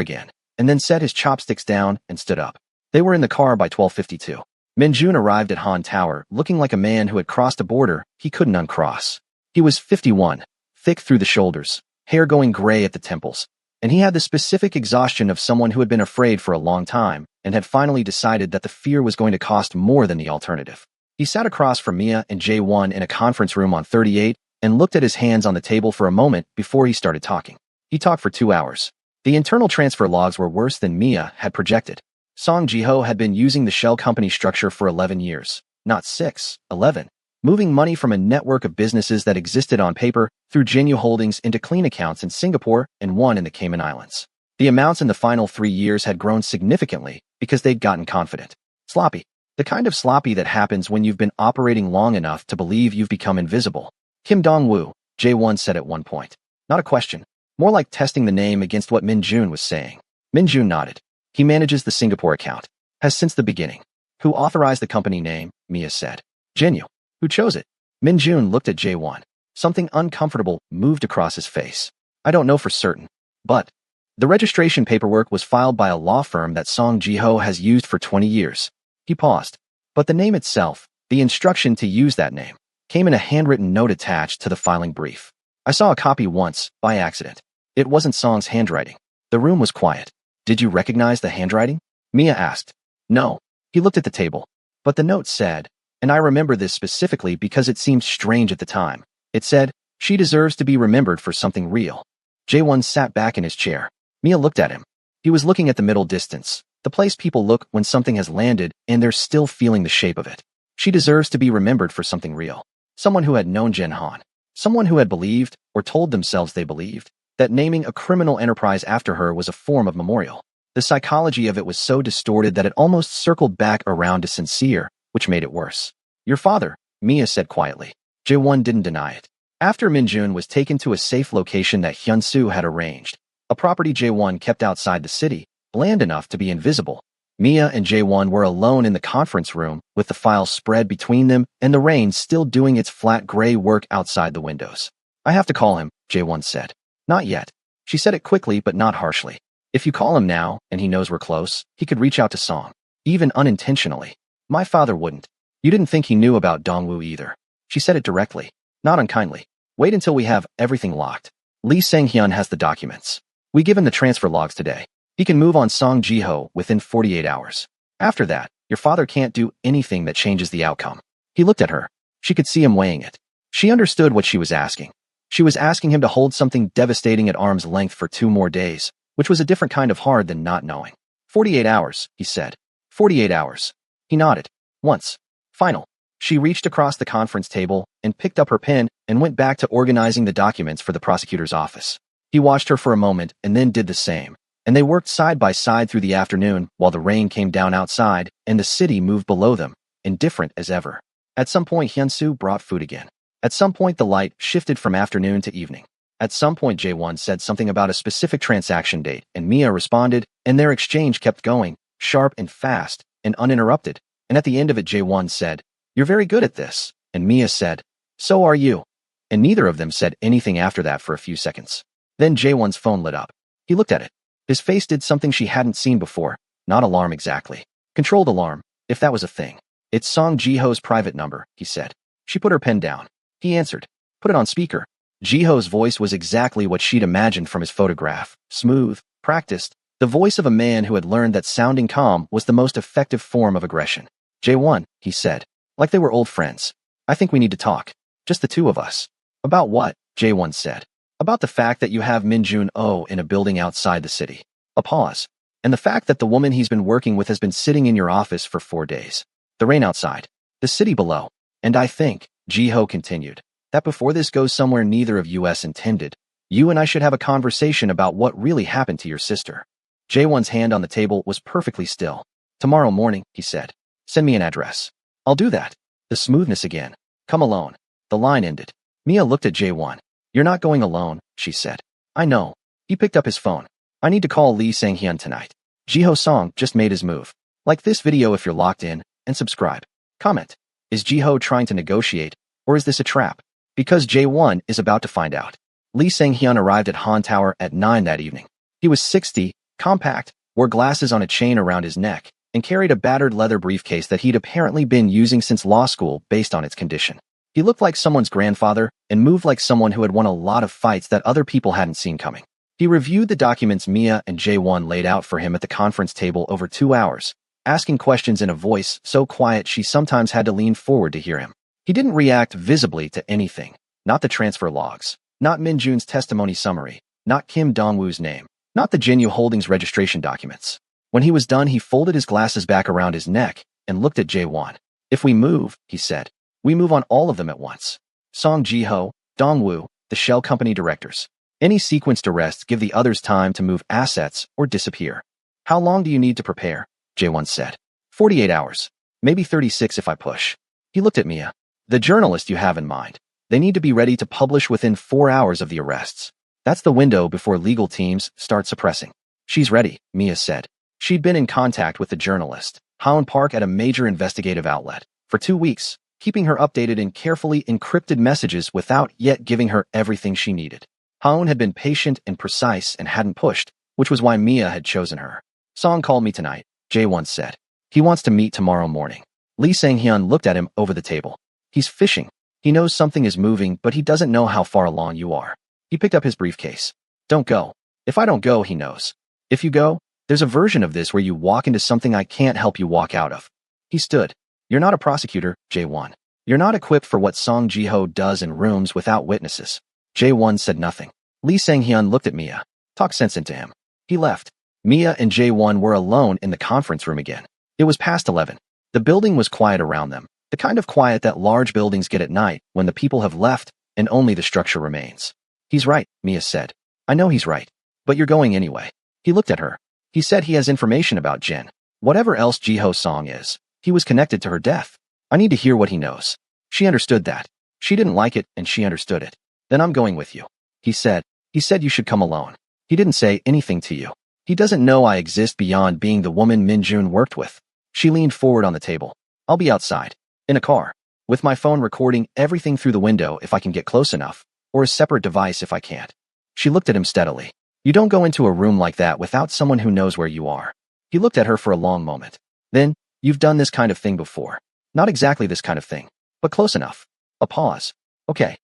again, and then set his chopsticks down and stood up. They were in the car by 12:52. Minjun arrived at Han Tower looking like a man who had crossed a border he couldn't uncross. He was 51, thick through the shoulders, hair going gray at the temples, and he had the specific exhaustion of someone who had been afraid for a long time and had finally decided that the fear was going to cost more than the alternative. He sat across from Mia and Jae-won in a conference room on 38 and looked at his hands on the table for a moment before he started talking. He talked for 2 hours. The internal transfer logs were worse than Mia had projected. Song Ji-ho had been using the shell company structure for 11 years, not 6, 11, moving money from a network of businesses that existed on paper through Jinyu Holdings into clean accounts in Singapore and one in the Cayman Islands. The amounts in the final 3 years had grown significantly because they'd gotten confident. Sloppy. The kind of sloppy that happens when you've been operating long enough to believe you've become invisible. Kim Dong-woo, Jae-won said at one point. Not a question. More like testing the name against what Min-jun was saying. Min-jun nodded. He manages the Singapore account. Has since the beginning. Who authorized the company name? Mia said. Jinyu. Who chose it? Min-jun looked at Jae-won. Something uncomfortable moved across his face. I don't know for certain. But the registration paperwork was filed by a law firm that Song Ji-ho has used for 20 years. He paused. But the name itself, the instruction to use that name, came in a handwritten note attached to the filing brief. I saw a copy once, by accident. It wasn't Song's handwriting. The room was quiet. Did you recognize the handwriting? Mia asked. No. He looked at the table. But the note said, and I remember this specifically because it seemed strange at the time. It said, she deserves to be remembered for something real. Jae-won sat back in his chair. Mia looked at him. He was looking at the middle distance, the place people look when something has landed and they're still feeling the shape of it. She deserves to be remembered for something real. Someone who had known Jen Han. Someone who had believed, or told themselves they believed, that naming a criminal enterprise after her was a form of memorial. The psychology of it was so distorted that it almost circled back around to sincere, which made it worse. Your father, Mia said quietly. Jae-won didn't deny it. After Min-jun was taken to a safe location that Hyun-soo had arranged, a property Jae-won kept outside the city, bland enough to be invisible, Mia and Jae-won were alone in the conference room with the files spread between them and the rain still doing its flat gray work outside the windows. I have to call him, Jae-won said. Not yet. She said it quickly but not harshly. If you call him now and he knows we're close, he could reach out to Song. Even unintentionally. My father wouldn't. You didn't think he knew about Dongwoo either. She said it directly, not unkindly. Wait until we have everything locked. Lee Sang-hyun has the documents. We give him the transfer logs today. He can move on Song Ji-ho within 48 hours. After that, your father can't do anything that changes the outcome. He looked at her. She could see him weighing it. She understood what she was asking. She was asking him to hold something devastating at arm's length for 2 more days, which was a different kind of hard than not knowing. 48 hours, he said. 48 hours. He nodded. Once. Final. She reached across the conference table and picked up her pen and went back to organizing the documents for the prosecutor's office. He watched her for a moment and then did the same, and they worked side by side through the afternoon while the rain came down outside and the city moved below them, indifferent as ever. At some point Hyun-soo brought food again. At some point the light shifted from afternoon to evening. At some point Jae-won said something about a specific transaction date, and Mia responded, and their exchange kept going, sharp and fast, and uninterrupted, and at the end of it Jae-won said, "You're very good at this," and Mia said, "So are you." And neither of them said anything after that for a few seconds. Then Jae-won's phone lit up. He looked at it. His face did something she hadn't seen before, not alarm exactly. Controlled alarm, if that was a thing. It's Song Ji-ho's private number, he said. She put her pen down. He answered. Put it on speaker. Ji-ho's voice was exactly what she'd imagined from his photograph. Smooth, practiced, the voice of a man who had learned that sounding calm was the most effective form of aggression. Jae-won, he said, like they were old friends. I think we need to talk. Just the two of us. About what? Jae-won said. About the fact that you have Min-jun-oh in a building outside the city. A pause. And the fact that the woman he's been working with has been sitting in your office for 4 days. The rain outside. The city below. And I think, Ji-ho continued, that before this goes somewhere neither of us intended, you and I should have a conversation about what really happened to your sister. Jae-won's hand on the table was perfectly still. Tomorrow morning, he said. Send me an address. I'll do that. The smoothness again. Come alone. The line ended. Mia looked at Jae-won. You're not going alone, she said. I know. He picked up his phone. I need to call Lee Sang-hyun tonight. Jiho Song just made his move. Like this video if you're locked in, and subscribe. Comment. Is Jiho trying to negotiate, or is this a trap? Because Jae-won is about to find out. Lee Sang-hyun arrived at Han Tower at 9 that evening. He was 60, compact, wore glasses on a chain around his neck, and carried a battered leather briefcase that he'd apparently been using since law school based on its condition. He looked like someone's grandfather and moved like someone who had won a lot of fights that other people hadn't seen coming. He reviewed the documents Mia and Jae-won laid out for him at the conference table over 2 hours, asking questions in a voice so quiet she sometimes had to lean forward to hear him. He didn't react visibly to anything, not the transfer logs, not Min Jun's testimony summary, not Kim Dong-woo's name, not the Jinyu Holdings registration documents. When he was done, he folded his glasses back around his neck and looked at Jae-won. If we move, he said, we move on all of them at once. Song Ji-ho, Dong-woo, the shell company directors. Any sequenced arrests give the others time to move assets or disappear. How long do you need to prepare? Jae-won said. 48 hours. Maybe 36 if I push. He looked at Mia. The journalist you have in mind. They need to be ready to publish within 4 hours of the arrests. That's the window before legal teams start suppressing. She's ready, Mia said. She'd been in contact with the journalist, Houn Park, at a major investigative outlet, for 2 weeks, keeping her updated in carefully encrypted messages without yet giving her everything she needed. Houn had been patient and precise and hadn't pushed, which was why Mia had chosen her. Song called me tonight, Jae-won said. He wants to meet tomorrow morning. Lee Sang-hyun looked at him over the table. He's fishing. He knows something is moving, but he doesn't know how far along you are. He picked up his briefcase. Don't go. If I don't go, he knows. If you go, there's a version of this where you walk into something I can't help you walk out of. He stood. You're not a prosecutor, Jae-won. You're not equipped for what Song Ji-ho does in rooms without witnesses. Jae-won said nothing. Lee Sang-hyun looked at Mia. Talk sense into him. He left. Mia and Jae-won were alone in the conference room again. It was past 11. The building was quiet around them, the kind of quiet that large buildings get at night when the people have left and only the structure remains. He's right, Mia said. I know he's right. But you're going anyway. He looked at her. He said he has information about Jen. Whatever else Ji-ho Song is, he was connected to her death. I need to hear what he knows. She understood that. She didn't like it, and she understood it. Then I'm going with you. He said you should come alone. He didn't say anything to you. He doesn't know I exist beyond being the woman Min Jun worked with. She leaned forward on the table. I'll be outside. In a car. With my phone recording everything through the window if I can get close enough, or a separate device if I can't. She looked at him steadily. You don't go into a room like that without someone who knows where you are. He looked at her for a long moment. Then, you've done this kind of thing before. Not exactly this kind of thing, but close enough. A pause. Okay.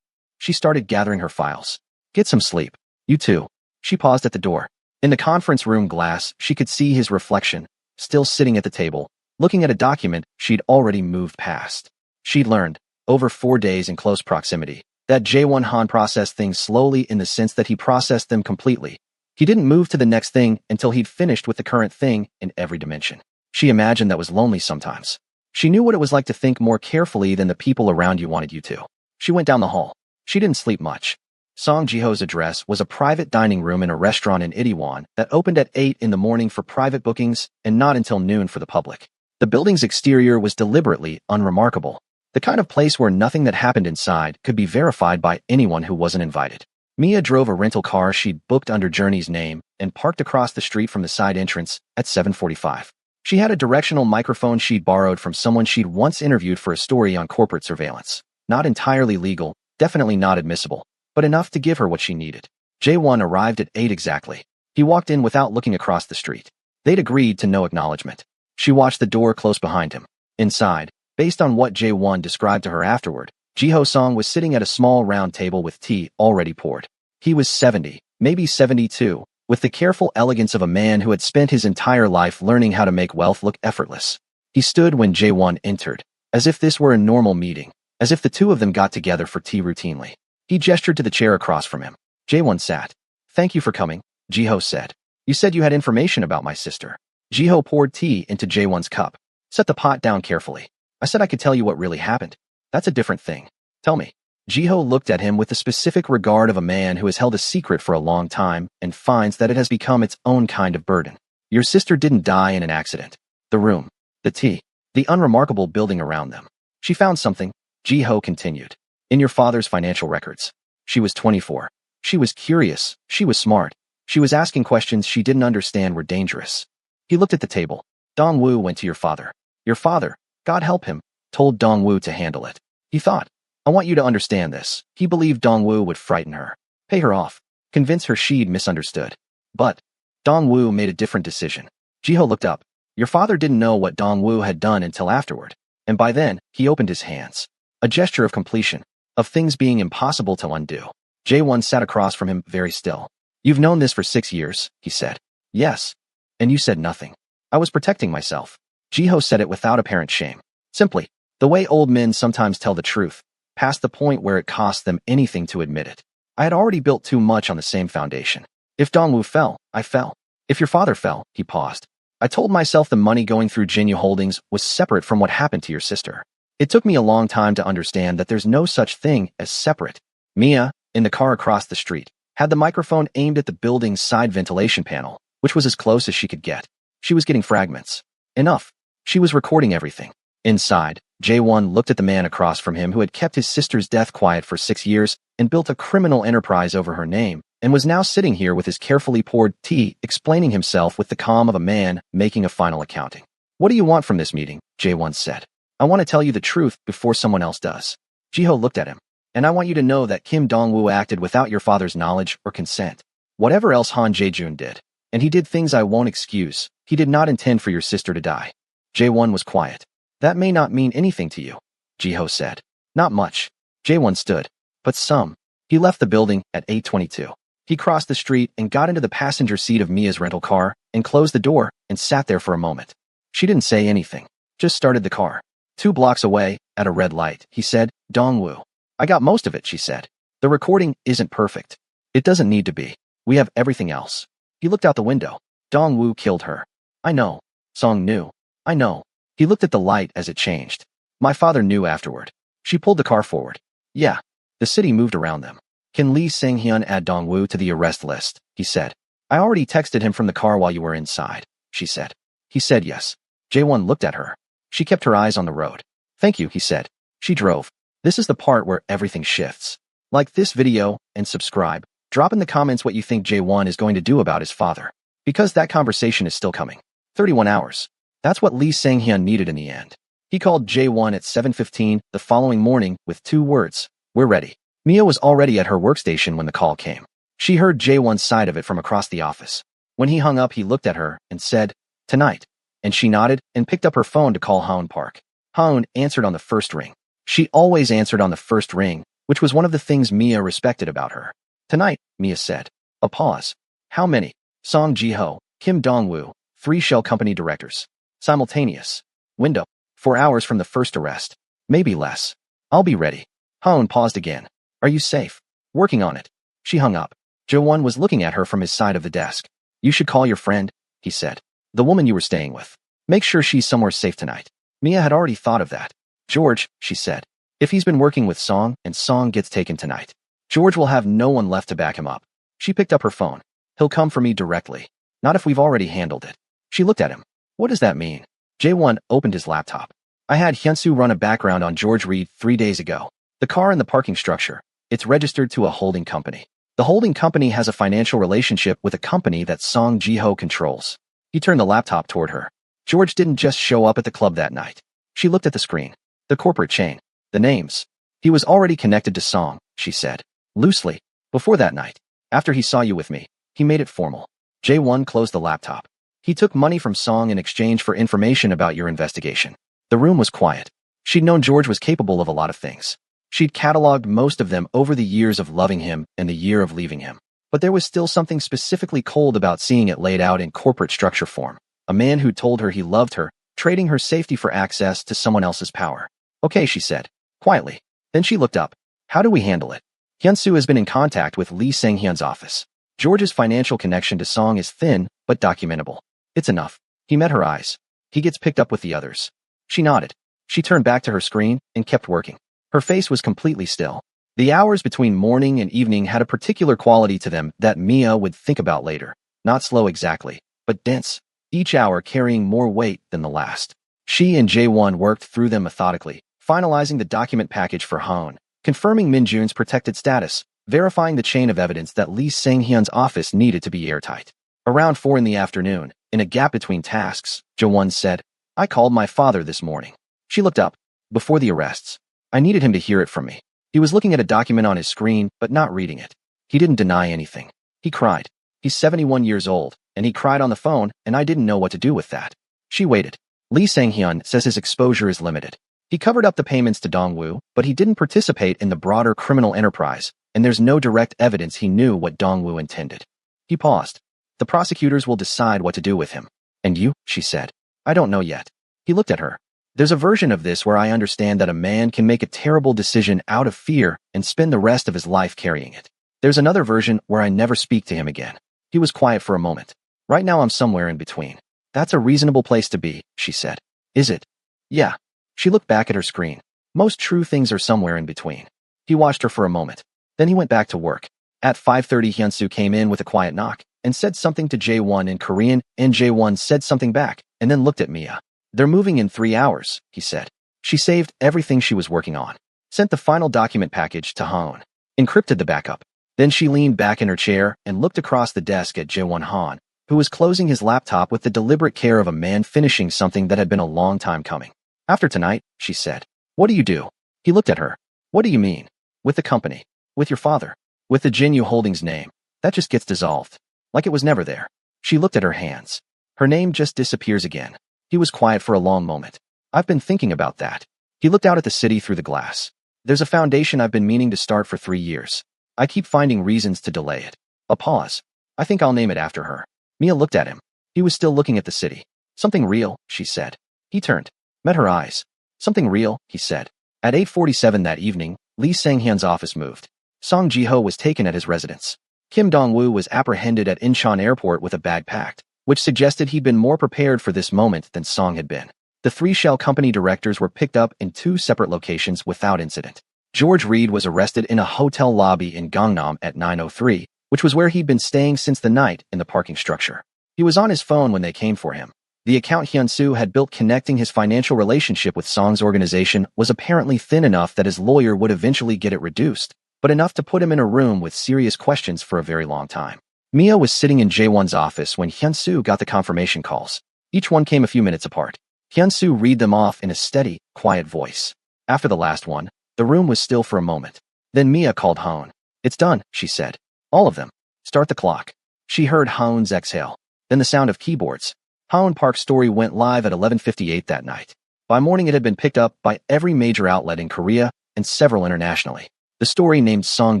She started gathering her files. Get some sleep. You too. She paused at the door. In the conference room glass, she could see his reflection, still sitting at the table, looking at a document she'd already moved past. She'd learned, over 4 days in close proximity, that Jae-won Han processed things slowly in the sense that he processed them completely. He didn't move to the next thing until he'd finished with the current thing in every dimension. She imagined that was lonely sometimes. She knew what it was like to think more carefully than the people around you wanted you to. She went down the hall. She didn't sleep much. Song Ji-ho's address was a private dining room in a restaurant in Itaewon that opened at 8 in the morning for private bookings and not until noon for the public. The building's exterior was deliberately unremarkable, the kind of place where nothing that happened inside could be verified by anyone who wasn't invited. Mia drove a rental car she'd booked under Journey's name and parked across the street from the side entrance at 7:45. She had a directional microphone she'd borrowed from someone she'd once interviewed for a story on corporate surveillance. Not entirely legal, definitely not admissible, but enough to give her what she needed. Jae-won arrived at 8 exactly. He walked in without looking across the street. They'd agreed to no acknowledgement. She watched the door close behind him. Inside, based on what Jae-won described to her afterward, Ji-ho Song was sitting at a small round table with tea already poured. He was 70, maybe 72, with the careful elegance of a man who had spent his entire life learning how to make wealth look effortless. He stood when Jae-won entered, as if this were a normal meeting, as if the two of them got together for tea routinely. He gestured to the chair across from him. Jae-won sat. Thank you for coming, Ji-ho said. You said you had information about my sister. Ji-ho poured tea into Jae-won's cup. Set the pot down carefully. I said I could tell you what really happened. That's a different thing. Tell me. Ji-ho looked at him with the specific regard of a man who has held a secret for a long time and finds that it has become its own kind of burden. Your sister didn't die in an accident. The room, the tea, the unremarkable building around them. She found something, Ji-ho continued. In your father's financial records. She was 24. She was curious. She was smart. She was asking questions she didn't understand were dangerous. He looked at the table. Dongwoo went to your father. Your father, God help him, told Dongwoo to handle it. He thought, I want you to understand this. He believed Dongwoo would frighten her, pay her off, convince her she'd misunderstood. But Dongwoo made a different decision. Jiho looked up. Your father didn't know what Dongwoo had done until afterward, and by then, he opened his hands. A gesture of completion, of things being impossible to undo. Jae-won sat across from him, very still. You've known this for 6 years, he said. Yes. And you said nothing. I was protecting myself. Jiho said it without apparent shame. Simply, the way old men sometimes tell the truth, past the point where it costs them anything to admit it. I had already built too much on the same foundation. If Dongwoo fell, I fell. If your father fell, he paused. I told myself the money going through Jinyu Holdings was separate from what happened to your sister. It took me a long time to understand that there's no such thing as separate. Mia, in the car across the street, had the microphone aimed at the building's side ventilation panel, which was as close as she could get. She was getting fragments. Enough. She was recording everything. Inside, Jae-won looked at the man across from him who had kept his sister's death quiet for 6 years and built a criminal enterprise over her name, and was now sitting here with his carefully poured tea, explaining himself with the calm of a man making a final accounting. What do you want from this meeting? Jae-won said. I want to tell you the truth before someone else does. Jiho looked at him. And I want you to know that Kim Dongwoo acted without your father's knowledge or consent. Whatever else Han Jae-jun did, and he did things I won't excuse, he did not intend for your sister to die. Jae-won was quiet. That may not mean anything to you, Jiho said. Not much. Jae-won stood. But some. He left the building at 8:22. He crossed the street and got into the passenger seat of Mia's rental car and closed the door and sat there for a moment. She didn't say anything, just started the car. 2 blocks away, at a red light, he said, Dongwoo. I got most of it, she said. The recording isn't perfect. It doesn't need to be. We have everything else. He looked out the window. Dongwoo killed her. I know. Song knew. I know. He looked at the light as it changed. My father knew afterward. She pulled the car forward. Yeah. The city moved around them. Can Lee Sang-hyun add Dongwoo to the arrest list? He said. I already texted him from the car while you were inside, she said. He said yes. Jae-won looked at her. She kept her eyes on the road. Thank you, he said. She drove. This is the part where everything shifts. Like this video and subscribe. Drop in the comments what you think Jae-won is going to do about his father. Because that conversation is still coming. 31 hours. That's what Lee Sang-hyun needed in the end. He called Jae-won at 7:15 the following morning with 2 words. We're ready. Mia was already at her workstation when the call came. She heard Jae-won's side of it from across the office. When he hung up, he looked at her and said, Tonight. And she nodded and picked up her phone to call Haun Park. Haun answered on the first ring. She always answered on the first ring, which was one of the things Mia respected about her. Tonight, Mia said. A pause. How many? Song Ji-ho, Kim Dongwoo, 3 shell company directors. Simultaneous. Window. 4 hours from the first arrest. Maybe less. I'll be ready. Haun paused again. Are you safe? Working on it. She hung up. Jae-won was looking at her from his side of the desk. You should call your friend, he said. The woman you were staying with. Make sure she's somewhere safe tonight. Mia had already thought of that. George, she said. If he's been working with Song and Song gets taken tonight, George will have no one left to back him up. She picked up her phone. He'll come for me directly. Not if we've already handled it. She looked at him. What does that mean? Jae-won opened his laptop. I had Hyunsu run a background on George Reed 3 days ago. The car in the parking structure. It's registered to a holding company. The holding company has a financial relationship with a company that Song Ji-ho controls. He turned the laptop toward her. George didn't just show up at the club that night. She looked at the screen. The corporate chain. The names. He was already connected to Song, she said. Loosely. Before that night. After he saw you with me. He made it formal. Jae-won closed the laptop. He took money from Song in exchange for information about your investigation. The room was quiet. She'd known George was capable of a lot of things. She'd cataloged most of them over the years of loving him and the year of leaving him. But there was still something specifically cold about seeing it laid out in corporate structure form. A man who told her he loved her, trading her safety for access to someone else's power. Okay, she said, quietly. Then she looked up. How do we handle it? Hyunsu has been in contact with Lee Sang-hyun's office. George's financial connection to Song is thin, but documentable. It's enough. He met her eyes. He gets picked up with the others. She nodded. She turned back to her screen and kept working. Her face was completely still. The hours between morning and evening had a particular quality to them that Mia would think about later. Not slow exactly, but dense, each hour carrying more weight than the last. She and Jae-won worked through them methodically, finalizing the document package for Haun, confirming Min-jun's protected status, verifying the chain of evidence that Lee Sang-hyun's office needed to be airtight. Around 4 in the afternoon, in a gap between tasks, Jo-won said, "I called my father this morning." She looked up. "Before the arrests. I needed him to hear it from me." He was looking at a document on his screen, but not reading it. He didn't deny anything. He cried. He's 71 years old, and he cried on the phone, and I didn't know what to do with that. She waited. Lee Sang-hyun says his exposure is limited. He covered up the payments to Dong-woo, but he didn't participate in the broader criminal enterprise, and there's no direct evidence he knew what Dong-woo intended. He paused. "The prosecutors will decide what to do with him." "And you?" she said. "I don't know yet." He looked at her. "There's a version of this where I understand that a man can make a terrible decision out of fear and spend the rest of his life carrying it. There's another version where I never speak to him again." He was quiet for a moment. "Right now I'm somewhere in between." "That's a reasonable place to be," she said. "Is it?" "Yeah." She looked back at her screen. "Most true things are somewhere in between." He watched her for a moment. Then he went back to work. At 5:30 Hyun-soo came in with a quiet knock and said something to Jae-won in Korean, and Jae-won said something back and then looked at Mia. "They're moving in 3 hours," he said. She saved everything she was working on, sent the final document package to Han, encrypted the backup. Then she leaned back in her chair and looked across the desk at Jae-won Han, who was closing his laptop with the deliberate care of a man finishing something that had been a long time coming. "After tonight," she said. "What do you do?" He looked at her. "What do you mean?" "With the company. With your father. With the Jinyu Holdings name. That just gets dissolved. Like it was never there." She looked at her hands. "Her name just disappears again." He was quiet for a long moment. "I've been thinking about that." He looked out at the city through the glass. "There's a foundation I've been meaning to start for 3 years. I keep finding reasons to delay it." A pause. "I think I'll name it after her." Mia looked at him. He was still looking at the city. "Something real," she said. He turned. Met her eyes. "Something real," he said. At 8:47 that evening, Lee Sang-hyun's office moved. Song Ji-ho was taken at his residence. Kim Dong-woo was apprehended at Incheon Airport with a bag packed, which suggested he'd been more prepared for this moment than Song had been. The 3 shell company directors were picked up in 2 separate locations without incident. George Reed was arrested in a hotel lobby in Gangnam at 9:03, which was where he'd been staying since the night in the parking structure. He was on his phone when they came for him. The account Hyun-soo had built connecting his financial relationship with Song's organization was apparently thin enough that his lawyer would eventually get it reduced, but enough to put him in a room with serious questions for a very long time. Mia was sitting in Jae-won's office when Hyun-soo got the confirmation calls. Each one came a few minutes apart. Hyun-soo read them off in a steady, quiet voice. After the last one, the room was still for a moment. Then Mia called Hone. "It's done," she said. "All of them. Start the clock." She heard Hone's exhale, then the sound of keyboards. Hone Park's story went live at 11:58 that night. By morning it had been picked up by every major outlet in Korea and several internationally. The story named Song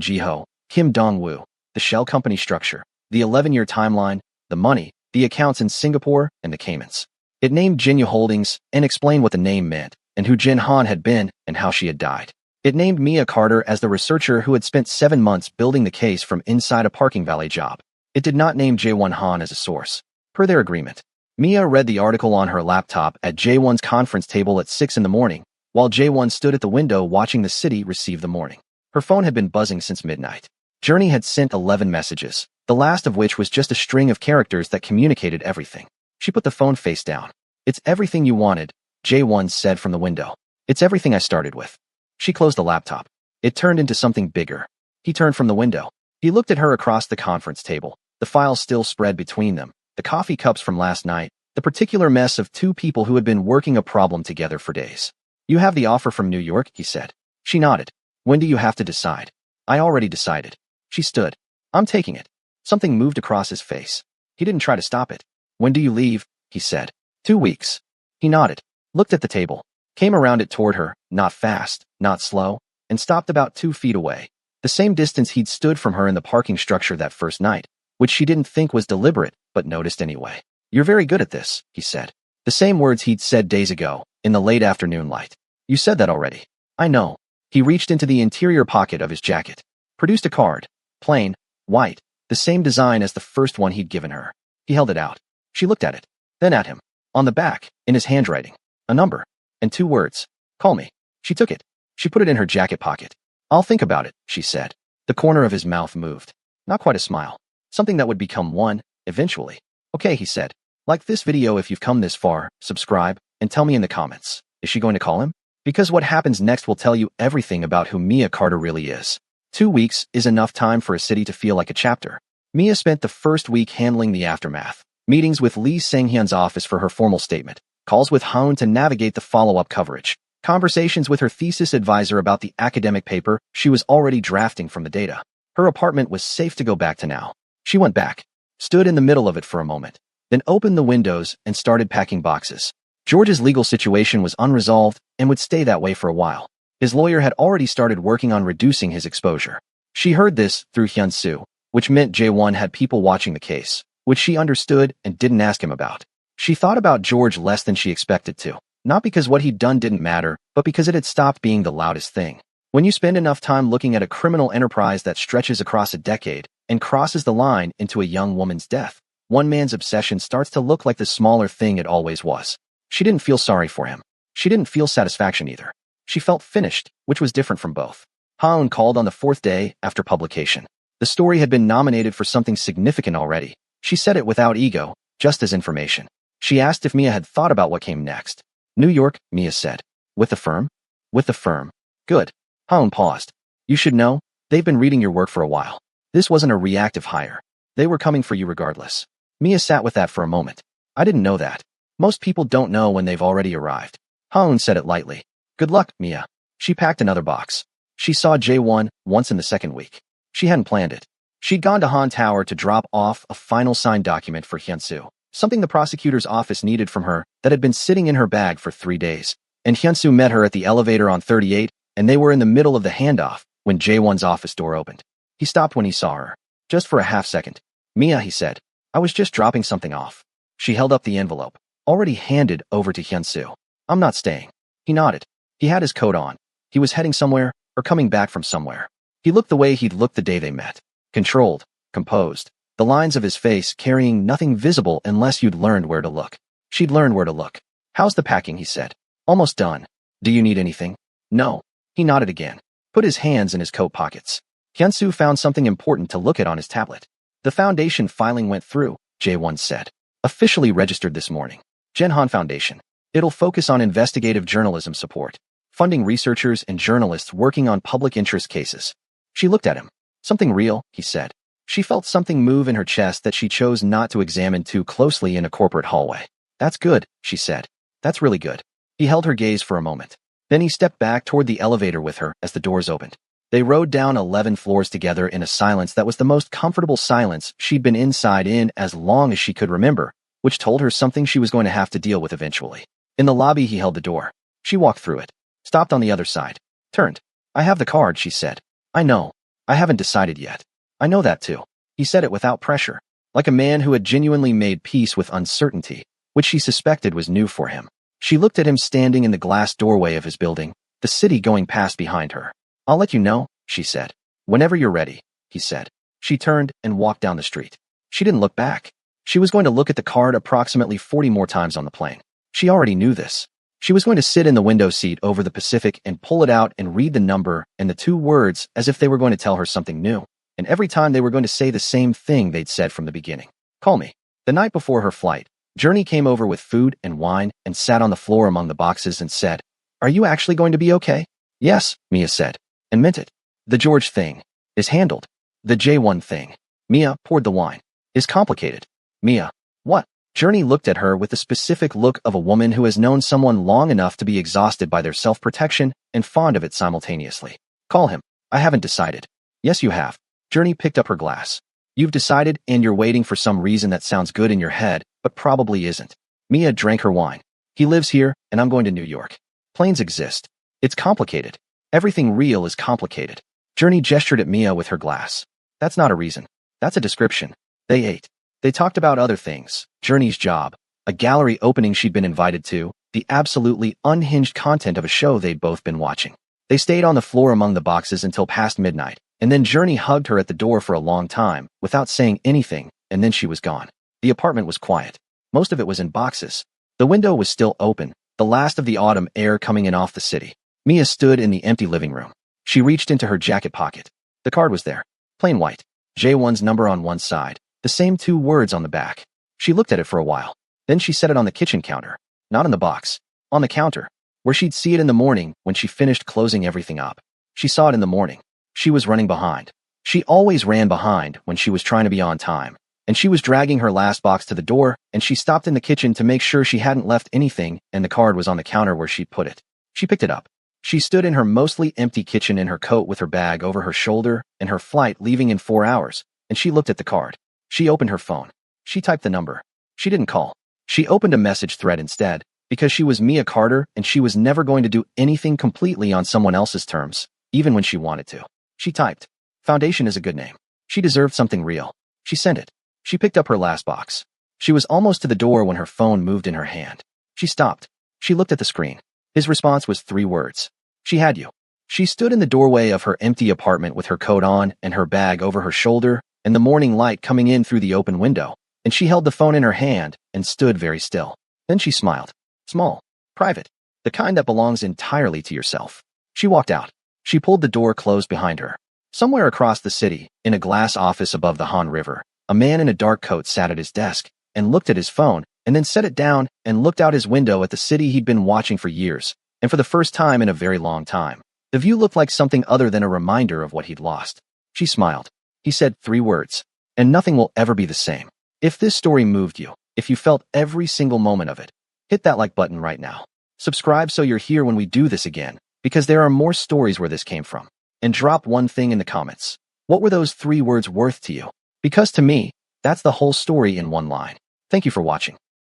Ji-ho, Kim Dong-woo, the shell company structure, the 11-year timeline, the money, the accounts in Singapore and the Caymans. It named Jinyu Holdings and explained what the name meant and who Jin Han had been and how she had died. It named Mia Carter as the researcher who had spent 7 months building the case from inside a parking valet job. It did not name Jae-won Han as a source. Per their agreement, Mia read the article on her laptop at Jae-won's conference table at 6 in the morning, while Jae-won stood at the window watching the city receive the morning. Her phone had been buzzing since midnight. Journey had sent 11 messages, the last of which was just a string of characters that communicated everything. She put the phone face down. "It's everything you wanted," Jae-won said from the window. "It's everything I started with." She closed the laptop. It turned into something bigger. He turned from the window. He looked at her across the conference table. The files still spread between them. The coffee cups from last night, the particular mess of 2 people who had been working a problem together for days. "You have the offer from New York," he said. She nodded. "When do you have to decide?" "I already decided." She stood. "I'm taking it." Something moved across his face. He didn't try to stop it. "When do you leave?" he said. 2 weeks. He nodded, looked at the table, came around it toward her, not fast, not slow, and stopped about 2 feet away, the same distance he'd stood from her in the parking structure that first night, which she didn't think was deliberate, but noticed anyway. "You're very good at this," he said. The same words he'd said days ago, in the late afternoon light. "You said that already." "I know." He reached into the interior pocket of his jacket, produced a card, plain, white, the same design as the first one he'd given her. He held it out. She looked at it, then at him. On the back, in his handwriting, a number, and 2 words. "Call me." She took it. She put it in her jacket pocket. "I'll think about it," she said. The corner of his mouth moved. Not quite a smile. Something that would become one, eventually. "Okay," he said. "Like this video if you've come this far, subscribe, and tell me in the comments. Is she going to call him? Because what happens next will tell you everything about who Mia Carter really is. 2 weeks is enough time for a city to feel like a chapter. Mia spent the first week handling the aftermath. Meetings with Lee Sang-hyun's office for her formal statement, calls with Hoon to navigate the follow-up coverage, conversations with her thesis advisor about the academic paper she was already drafting from the data. Her apartment was safe to go back to now. She went back, stood in the middle of it for a moment, then opened the windows and started packing boxes. George's legal situation was unresolved and would stay that way for a while. His lawyer had already started working on reducing his exposure. She heard this through Hyun-soo, which meant Jae-won had people watching the case, which she understood and didn't ask him about. She thought about George less than she expected to, not because what he'd done didn't matter, but because it had stopped being the loudest thing. When you spend enough time looking at a criminal enterprise that stretches across a decade and crosses the line into a young woman's death, one man's obsession starts to look like the smaller thing it always was. She didn't feel sorry for him. She didn't feel satisfaction either. She felt finished, which was different from both. Hoon called on the 4th day after publication. The story had been nominated for something significant already. She said it without ego, just as information. She asked if Mia had thought about what came next. New York, Mia said. With the firm? With the firm. Good. Hoon paused. You should know, they've been reading your work for a while. This wasn't a reactive hire. They were coming for you regardless. Mia sat with that for a moment. I didn't know that. Most people don't know when they've already arrived. Hoon said it lightly. Good luck, Mia. She packed another box. She saw Jae-won once in the 2nd week. She hadn't planned it. She'd gone to Han Tower to drop off a final signed document for Hyun-soo, something the prosecutor's office needed from her that had been sitting in her bag for 3 days. And Hyun-soo met her at the elevator on 38, and they were in the middle of the handoff when Jae-won's office door opened. He stopped when he saw her, just for a half second. Mia, he said. I was just dropping something off. She held up the envelope, already handed over to Hyun-soo. I'm not staying. He nodded. He had his coat on. He was heading somewhere, or coming back from somewhere. He looked the way he'd looked the day they met. Controlled, composed, the lines of his face carrying nothing visible unless you'd learned where to look. She'd learned where to look. How's the packing, he said. Almost done. Do you need anything? No. He nodded again, put his hands in his coat pockets. Hyun-soo found something important to look at on his tablet. The foundation filing went through, Jae-won said. Officially registered this morning. Genhan Foundation. It'll focus on investigative journalism support, funding researchers and journalists working on public interest cases. She looked at him. Something real, he said. She felt something move in her chest that she chose not to examine too closely in a corporate hallway. That's good, she said. That's really good. He held her gaze for a moment. Then he stepped back toward the elevator with her as the doors opened. They rode down 11 floors together in a silence that was the most comfortable silence she'd been inside in as long as she could remember, which told her something she was going to have to deal with eventually. In the lobby, he held the door. She walked through it, stopped on the other side, turned. I have the card, she said. I know. I haven't decided yet. I know that too. He said it without pressure, like a man who had genuinely made peace with uncertainty, which she suspected was new for him. She looked at him standing in the glass doorway of his building, the city going past behind her. I'll let you know, she said. Whenever you're ready, he said. She turned and walked down the street. She didn't look back. She was going to look at the card approximately 40 more times on the plane. She already knew this. She was going to sit in the window seat over the Pacific and pull it out and read the number and the 2 words as if they were going to tell her something new. And every time they were going to say the same thing they'd said from the beginning. Call me. The night before her flight, Journey came over with food and wine and sat on the floor among the boxes and said, Are you actually going to be okay? Yes, Mia said, and meant it. The George thing is handled. The Jae-won thing. Mia poured the wine. Is complicated. Mia. What? Journey looked at her with the specific look of a woman who has known someone long enough to be exhausted by their self-protection and fond of it simultaneously. Call him. I haven't decided. Yes, you have. Journey picked up her glass. You've decided and you're waiting for some reason that sounds good in your head, but probably isn't. Mia drank her wine. He lives here, and I'm going to New York. Planes exist. It's complicated. Everything real is complicated. Journey gestured at Mia with her glass. That's not a reason. That's a description. They ate. They talked about other things, Journey's job, a gallery opening she'd been invited to, the absolutely unhinged content of a show they'd both been watching. They stayed on the floor among the boxes until past midnight, and then Journey hugged her at the door for a long time, without saying anything, and then she was gone. The apartment was quiet. Most of it was in boxes. The window was still open, the last of the autumn air coming in off the city. Mia stood in the empty living room. She reached into her jacket pocket. The card was there, plain white. Jae-won's number on one side. The same 2 words on the back. She looked at it for a while. Then she set it on the kitchen counter. Not in the box. On the counter. Where she'd see it in the morning when she finished closing everything up. She saw it in the morning. She was running behind. She always ran behind when she was trying to be on time. And she was dragging her last box to the door, and she stopped in the kitchen to make sure she hadn't left anything, and the card was on the counter where she'd put it. She picked it up. She stood in her mostly empty kitchen in her coat with her bag over her shoulder and her flight leaving in 4 hours, and she looked at the card. She opened her phone. She typed the number. She didn't call. She opened a message thread instead, because she was Mia Carter and she was never going to do anything completely on someone else's terms, even when she wanted to. She typed, "Foundation is a good name. She deserved something real." She sent it. She picked up her last box. She was almost to the door when her phone moved in her hand. She stopped. She looked at the screen. His response was 3 words. "She had you." She stood in the doorway of her empty apartment with her coat on and her bag over her shoulder and the morning light coming in through the open window, and she held the phone in her hand and stood very still. Then she smiled. Small. Private. The kind that belongs entirely to yourself. She walked out. She pulled the door closed behind her. Somewhere across the city, in a glass office above the Han River, a man in a dark coat sat at his desk and looked at his phone and then set it down and looked out his window at the city he'd been watching for years, and for the first time in a very long time. The view looked like something other than a reminder of what he'd lost. She smiled. He said 3 words, "And nothing will ever be the same." If this story moved you, if you felt every single moment of it, hit that like button right now. Subscribe so you're here when we do this again, because there are more stories where this came from. And drop one thing in the comments. What were those 3 words worth to you? Because to me, that's the whole story in one line. Thank you for watching.